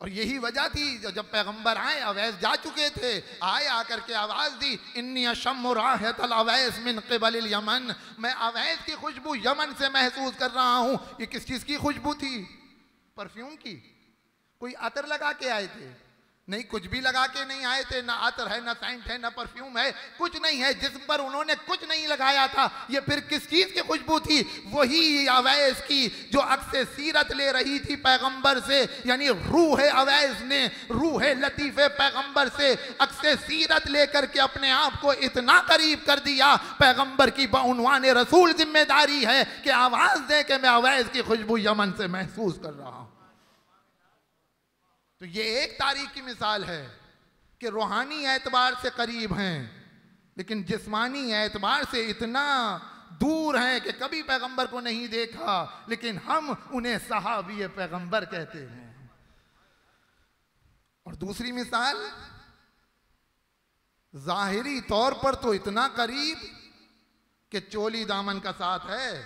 और यही वजह थी जब पैगंबर आए, अवैस जा चुके थे, आए आकर के आवाज़ दी, इन्नी अशम्मु राहतल अवैस मिन क़िबलिल यमन। मैं अवैस की खुशबू यमन से महसूस कर रहा हूँ। ये किस चीज़ की खुशबू थी? परफ्यूम की। कोई अतर लगा के आए थे? नहीं, कुछ भी लगा के नहीं आए थे। ना अतर है, ना सेंट है, ना परफ्यूम है, कुछ नहीं है। जिस्म पर उन्होंने कुछ नहीं लगाया था। ये फिर किस चीज़ की खुशबू थी? वही अवैस की जो अक्से सीरत ले रही थी पैगंबर से। यानी रूह अवैस ने रूह लतीफ़े पैगंबर से अक्से सीरत लेकर के अपने आप को इतना करीब कर दिया। पैगंबर की बउनवान रसूल जिम्मेदारी है कि आवाज़ दें कि मैं अवैस की खुशबू यमन से महसूस कर रहा हूँ। तो ये एक तारीख की मिसाल है कि रूहानी एतबार से करीब हैं लेकिन जिस्मानी एतबार से इतना दूर हैं कि कभी पैगंबर को नहीं देखा, लेकिन हम उन्हें सहाबी पैगंबर कहते हैं। और दूसरी मिसाल, जाहिरी तौर पर तो इतना करीब कि चोली दामन का साथ है,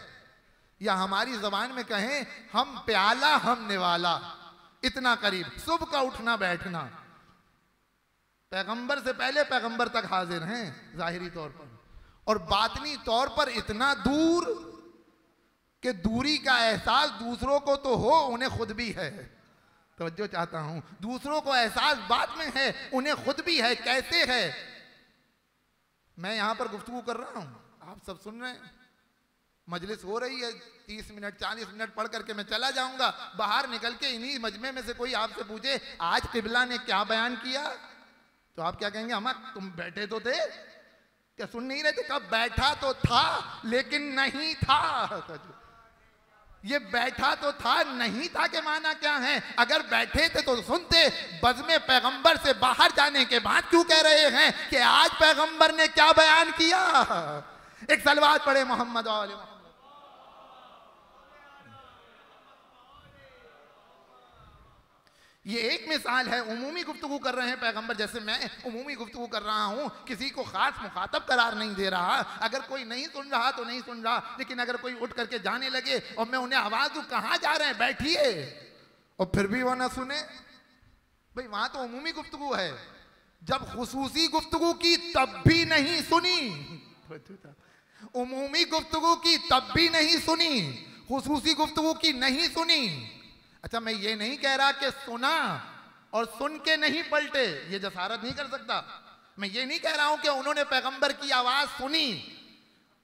या हमारी जबान में कहें हम प्याला हम निवाला, इतना करीब। सुबह का उठना बैठना, पैगंबर से पहले पैगंबर तक हाजिर हैं जाहिरी तौर पर, और बातनी तौर पर इतना दूर कि दूरी का एहसास दूसरों को तो हो, उन्हें खुद भी है। तवज्जो चाहता हूं, दूसरों को एहसास बाद में है, उन्हें खुद भी है। कैसे है? मैं यहां पर गुफ्तगू कर रहा हूं, आप सब सुन रहे हैं, मजलिस हो रही है, 30 मिनट 40 मिनट पढ़ करके मैं चला जाऊंगा। बाहर निकल के इन्हीं मजमे में से कोई आपसे पूछे आज किबला ने क्या बयान किया, तो आप क्या कहेंगे? अम्मा तुम बैठे तो थे, क्या सुन नहीं रहे थे? कब बैठा तो था लेकिन नहीं था। ये बैठा तो था नहीं था के माना क्या है? अगर बैठे थे तो सुनते। बज़्म पैगंबर से बाहर जाने के बाद क्यों कह रहे हैं कि आज पैगंबर ने क्या बयान किया? एक सलवात पढ़े मोहम्मद वाले मोहम्मद। ये एक मिसाल है। उमूमी गुफ्तगू कर रहे हैं पैगंबर, जैसे मैं उमूमी गुफ्तगू कर रहा हूँ, किसी को खास मुखातब करार नहीं दे रहा। अगर कोई नहीं सुन रहा तो नहीं सुन रहा, लेकिन अगर कोई उठ करके जाने लगे और मैं उन्हें आवाज़ दूँ कहाँ जा रहे हैं, बैठिए, और फिर भी वो ना सुने, भाई वहाँ तो उमूमी गुफ्तगू है। जब खुसूसी गुफ्तगू की तब भी नहीं सुनी, उमूमी गुफ्तगू की तब भी नहीं सुनी, खुसूसी गुफ्तगू की नहीं सुनी। अच्छा, मैं ये नहीं कह रहा कि सुना और सुन के नहीं पलटे, ये जसारत नहीं कर सकता। मैं ये नहीं कह रहा हूं कि उन्होंने पैगंबर की आवाज सुनी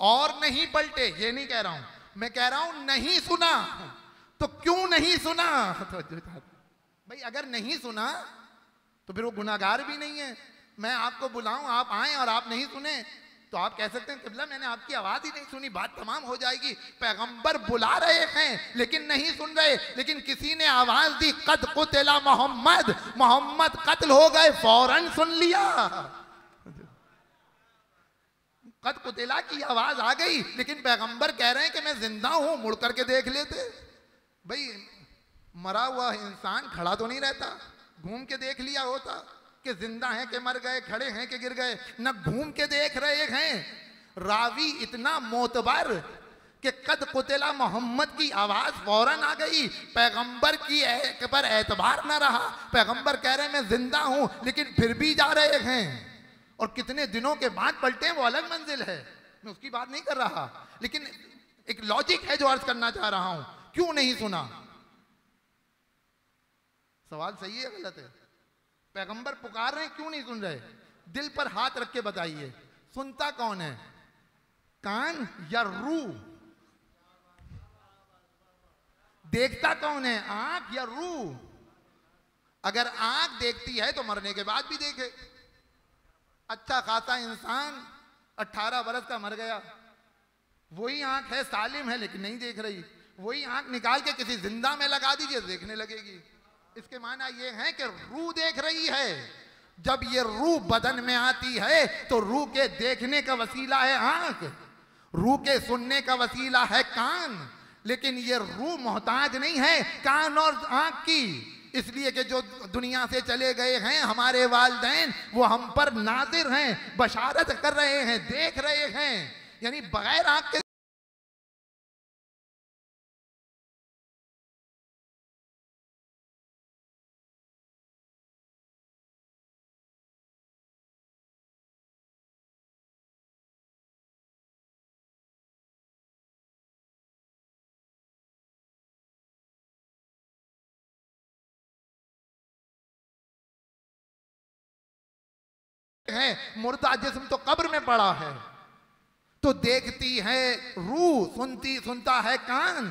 और नहीं पलटे, ये नहीं कह रहा हूं। मैं कह रहा हूं नहीं सुना, तो क्यों नहीं सुना? भाई अगर नहीं सुना तो फिर वो गुनाहगार भी नहीं है। मैं आपको बुलाऊं, आप आए और आप नहीं सुने, तो आप कह सकते हैं किबला मैंने आपकी आवाज ही नहीं सुनी, बात तमाम हो जाएगी। पैगंबर बुला रहे हैं लेकिन नहीं सुन रहे, लेकिन किसी ने आवाज दी कद कुतिला मोहम्मद, मोहम्मद कत्ल हो गए, फौरन सुन लिया। कद कुतिला की आवाज आ गई, लेकिन पैगंबर कह रहे हैं कि मैं जिंदा हूं, मुड़ करके देख लेते। भाई मरा हुआ इंसान खड़ा तो नहीं रहता, घूम के देख लिया होता कि जिंदा है कि मर गए, खड़े हैं कि गिर गए, न घूम के देख रहे हैं। रावी इतना मोतबर कि कद कुतिला मोहम्मद की आवाज फौरन आ गई, पैगंबर की पर एतबार न रहा। पैगंबर कह रहे हैं मैं जिंदा हूं, लेकिन फिर भी जा रहे हैं। और कितने दिनों के बाद पलटे वो अलग मंजिल है, मैं उसकी बात नहीं कर रहा, लेकिन एक लॉजिक है जो अर्ज करना चाह रहा हूं। क्यों नहीं सुना? सवाल सही है गलत है? पैगंबर पुकार रहे हैं, क्यों नहीं सुन रहे? दिल पर हाथ रख के बताइए, सुनता कौन है, कान या रूह? देखता कौन है, आंख या रूह? अगर आंख देखती है तो मरने के बाद भी देखे। अच्छा खासा इंसान 18 बरस का मर गया, वही आंख है, सालिम है, लेकिन नहीं देख रही। वही आंख निकाल के किसी जिंदा में लगा दीजिए, देखने लगेगी। इसके माना यह है कि रूह देख रही है। जब ये रूह बदन में आती है तो रूह के देखने का वसीला है आंख, रूह के सुनने का वसीला है कान, लेकिन ये रूह मोहताज नहीं है कान और आंख की। इसलिए कि जो दुनिया से चले गए हैं हमारे वालिदैन, वो हम पर नाज़िर हैं, बशारत कर रहे हैं, देख रहे हैं। यानी बगैर आंख के है, मुर्दा जिस्म तो कब्र में पड़ा है। तो देखती है रूह, सुनता है कान,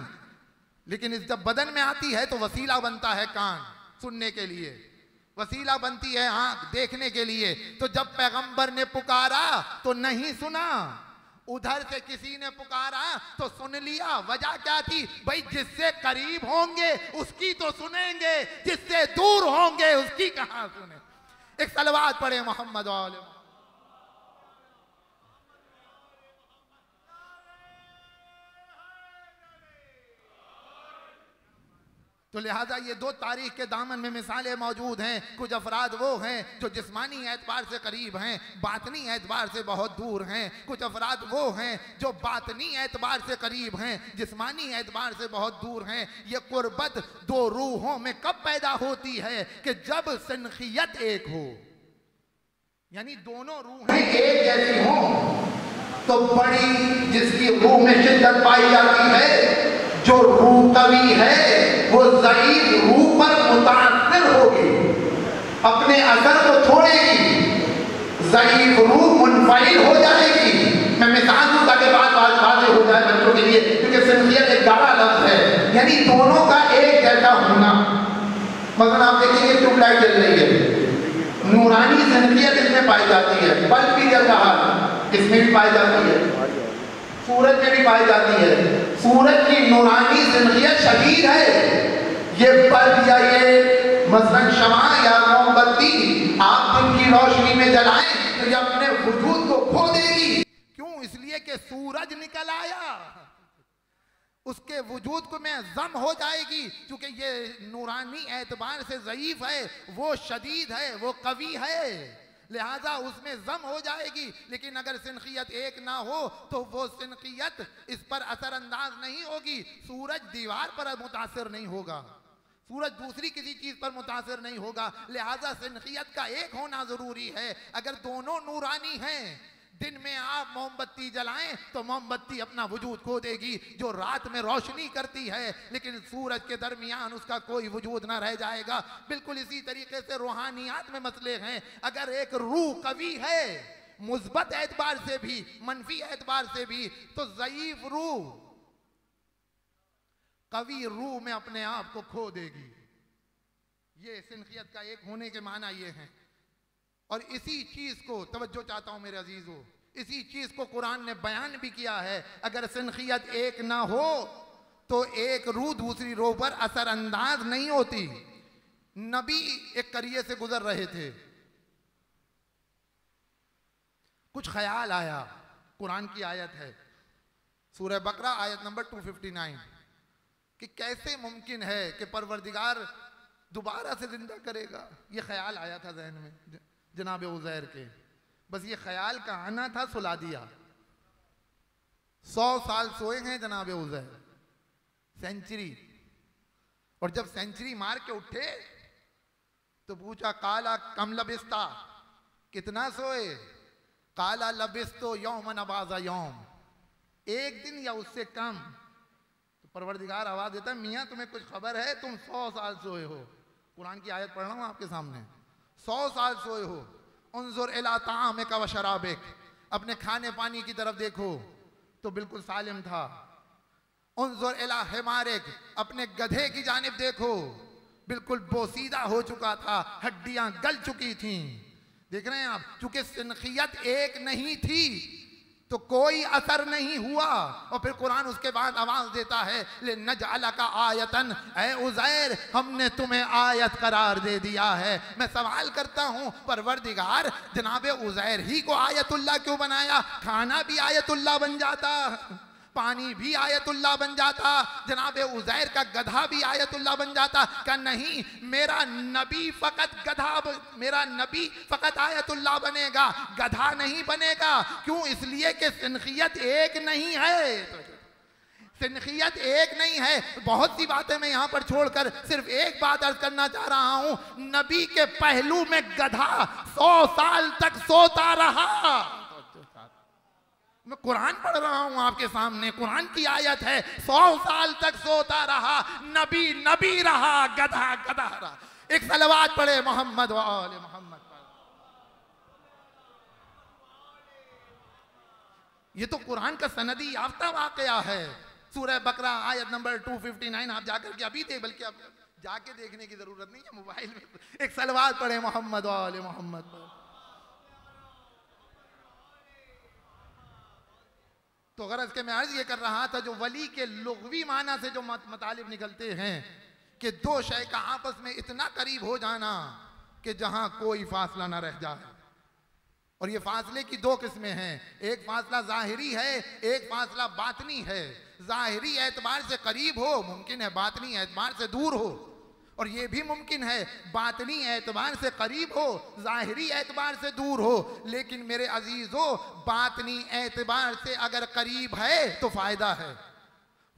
लेकिन इस जब बदन में आती है तो वसीला बनता है कान सुनने के लिए, वसीला बनती है आंख देखने के लिए। तो जब पैगंबर ने पुकारा तो नहीं सुना, उधर से किसी ने पुकारा तो सुन लिया। वजह क्या थी? भाई जिससे करीब होंगे उसकी तो सुनेंगे, जिससे दूर होंगे उसकी कहां सुने। एक सलवात पढ़े मोहम्मद वाले। तो लिहाजा ये दो तारीख के दामन में मिसालें मौजूद हैं। कुछ अफराद वो हैं जो जिस्मानी एतबार से करीब हैं, बातनी एतबार से बहुत दूर हैं। कुछ अफराद वो हैं जो बातनी एतबार से करीब हैं, जिस्मानी एतबार से बहुत दूर हैं। ये कुर्बत दो रूहों में कब पैदा होती है? कि जब सनखियत एक हो, यानी दोनों रूहें एक जैसी हों। तो बड़ी जिसकी रूह में शिद्दत पाई जाती है, जो रूह कवी है वो ज़ईफ रूह पर मुतासिर होगी, अपने असर को छोड़ेगी, ज़ईफ रूह मुनफइल हो जाएगी। मैं मिसाल दूं ताकि बात वाज़ेह हो जाए बच्चों के लिए, क्योंकि सिनखियत एक गाढ़ा लफ्ज़ है, यानी दोनों का एक जैसा होना। मगर आप देखेंगे ट्यूबलाइट जल रही है, नूरानी सिनखियत इसमें पाई जाती है। बल्ब भी जल रहा है, इसमें भी पाई जाती है, सूरज में भी पाई जाती है। सूरज की नूरानी सिनखियत शदीद है। ये बल्ब या ये मसलन शमा या मोमबत्ती आप दिन की रोशनी में जलाएं तो ये अपने वजूद को खो देगी। क्यों? इसलिए कि सूरज निकल आया, उसके वजूद को में जम हो जाएगी। क्योंकि ये नूरानी एतबार से ज़ईफ है, वो शदीद है, वो कवी है, लिहाजा उसमें जम हो जाएगी। लेकिन अगर सिनखियत एक ना हो तो वो सिनखियत इस पर असरअंदाज नहीं होगी। सूरज दीवार पर मुतासिर नहीं होगा, सूरज दूसरी किसी चीज पर मुतासिर नहीं होगा। लिहाजा सिनखियत का एक होना जरूरी है। अगर दोनों नूरानी हैं, दिन में आप मोमबत्ती जलाएं तो मोमबत्ती अपना वजूद खो देगी जो रात में रोशनी करती है, लेकिन सूरज के दरमियान उसका कोई वजूद ना रह जाएगा। बिल्कुल इसी तरीके से रूहानियात में मसले हैं। अगर एक रूह कवी है, मुस्बत एतबार से भी मनफी एतबार से भी, तो ज़ईफ रूह कवी रूह में अपने आप को खो देगी। ये सिनखियत का एक होने के माना ये है। और इसी चीज को तवज्जो चाहता हूं मेरे अजीजों, इसी चीज को कुरान ने बयान भी किया है। अगर सिनखियत एक ना हो तो एक रूह दूसरी रूह पर असरअंदाज नहीं होती। नबी एक करिए से गुजर रहे थे, कुछ ख्याल आया, कुरान की आयत है सूरह बकरा आयत नंबर 259 कि कैसे मुमकिन है कि परवरदिगार दोबारा से जिंदा करेगा। ये ख्याल आया था जहन में जनाब उज़ैर के, बस ये ख्याल का आना था, सुला दिया। 100 साल सोए हैं जनाब उज़ैर, सेंचुरी। और जब सेंचुरी मार के उठे तो पूछा काला कम लबिस्ता, कितना सोए? काला लबिस्तो यौमन अबाज़ा यौम, एक दिन या उससे कम। तो परवरदिगार आवाज देता है, मियाँ तुम्हें कुछ खबर है? तुम 100 साल सोए हो। कुरान की आयत पढ़ रहा हूं आपके सामने। 100 साल सोए हो। उन्जुर इला ताअमिका व शराबिक, अपने खाने पानी की तरफ देखो तो बिल्कुल सालिम था। उन्जुर इला हिमारिक, अपने गधे की जानिब देखो, बिल्कुल बोसीदा हो चुका था, हड्डियां गल चुकी थी। देख रहे हैं आप, चूंकि सिनखियत एक नहीं थी तो कोई असर नहीं हुआ। और फिर कुरान उसके बाद आवाज देता है, ले नजअला का आयतन, ऐ उज़ैर हमने तुम्हें आयत करार दे दिया है। मैं सवाल करता हूं परवरदिगार, जनाबे उज़ैर ही को आयतुल्लाह क्यों बनाया? खाना भी आयतुल्लाह बन जाता, पानी भी आयतुल्लाह बन जाता, जनाबे उज़ैर का गधा भी आयतुल्लाह बन जाता। क्या नहीं, मेरा नबी फकत आयतुल्लाह बनेगा, गधा नहीं बनेगा। क्यों? इसलिए कि सिनखियत एक नहीं है। सिनखियत एक नहीं है। बहुत सी बातें मैं यहां पर छोड़कर सिर्फ एक बात अर्ज करना चाह रहा हूं, नबी के पहलू में गधा 100 साल तक सोता रहा। मैं कुरान पढ़ रहा हूं आपके सामने, कुरान की आयत है, 100 साल तक सोता रहा, नबी रहा, गधा रहा। एक सलवात पढ़े मोहम्मद व आले मोहम्मद पर। ये तो कुरान का सनदी याफ्ता वाकया है। सूरह बकरा आयत नंबर 259 आप जाकर के अभी देख, बल्कि अब जाके देखने की जरूरत नहीं है, मोबाइल में एक सलवात पढ़े मोहम्मद व आले मोहम्मद पर। तो गरज के मैं अर्ज ये कर रहा था, जो वली के लुग़वी माना से जो मतलब निकलते हैं कि दो शय का आपस में इतना करीब हो जाना कि जहां कोई फासला ना रह जाए। और ये फासले की दो किस्में हैं, एक फासला ज़ाहिरी है, एक फासला बातनी है। ज़ाहिरी एतबार से करीब हो मुमकिन है, बातनी एतबार से दूर हो। और ये भी मुमकिन है बातनी एतबार से करीब हो, ज़ाहिरी एतबार से दूर हो। लेकिन मेरे अजीज़ों, बातनी एतबार से अगर करीब है तो फ़ायदा है,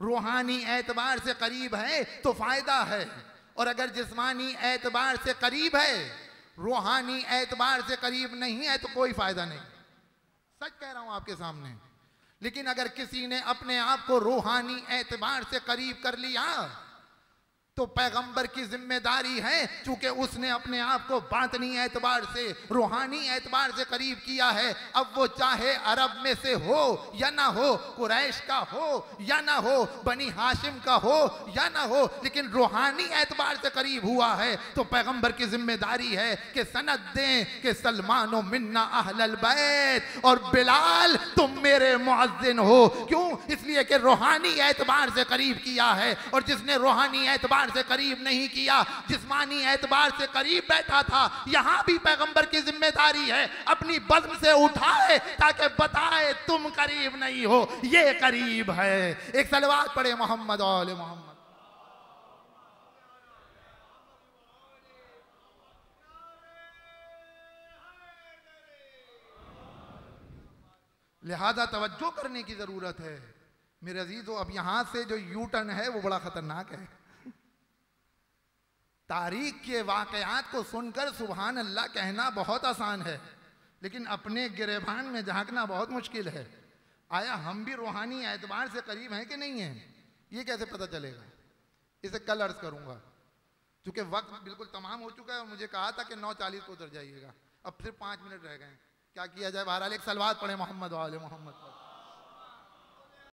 रूहानी एतबार से करीब है तो फ़ायदा है। और अगर जिस्मानी एतबार से करीब है, रूहानी एतबार से करीब नहीं है तो कोई फ़ायदा नहीं। सच कह रहा हूँ आपके सामने। लेकिन अगर किसी ने अपने आप को रूहानी एतबार से करीब कर लिया तो पैगंबर की जिम्मेदारी है, चूंकि उसने अपने आप को बातनी एतबार से, रूहानी एतबार से करीब किया है। अब वो चाहे अरब में से हो या ना हो, कुरैश का हो या ना हो, बनी हाशिम का हो या ना हो, लेकिन रूहानी एतबार से करीब हुआ है तो पैगंबर की जिम्मेदारी है कि सनद दें कि सलमानो मिन्ना अहलल बैत और बिलाल तुम मेरे मुअज्जिन हो। क्यों? इसलिए कि रूहानी एतबार से करीब किया है। और जिसने रूहानी एतबार से करीब नहीं किया, जिस्मानी एतबार से करीब बैठा था, यहां भी पैगंबर की जिम्मेदारी है अपनी बज़्म से उठाए ताकि बताए तुम करीब नहीं हो, ये करीब है। एक सलवात पढ़े मोहम्मद आले मोहम्मद। लिहाजा तवज्जो करने की जरूरत है मेरे अजीजों। अब यहां से जो यू टर्न है वो बड़ा खतरनाक है। तारीख के वाकयात को सुनकर सुभान अल्लाह कहना बहुत आसान है, लेकिन अपने गिरेबान में झांकना बहुत मुश्किल है। आया हम भी रूहानी एतबार से करीब हैं कि नहीं हैं, ये कैसे पता चलेगा? इसे कल अर्ज करूंगा, क्योंकि वक्त बिल्कुल तमाम हो चुका है। और मुझे कहा था कि 9:40 को उतर जाइएगा, अब सिर्फ 5 मिनट रह गए हैं। क्या किया जाए? बहरहाल एक सलवात पढ़े मोहम्मद वाले मोहम्मद पर।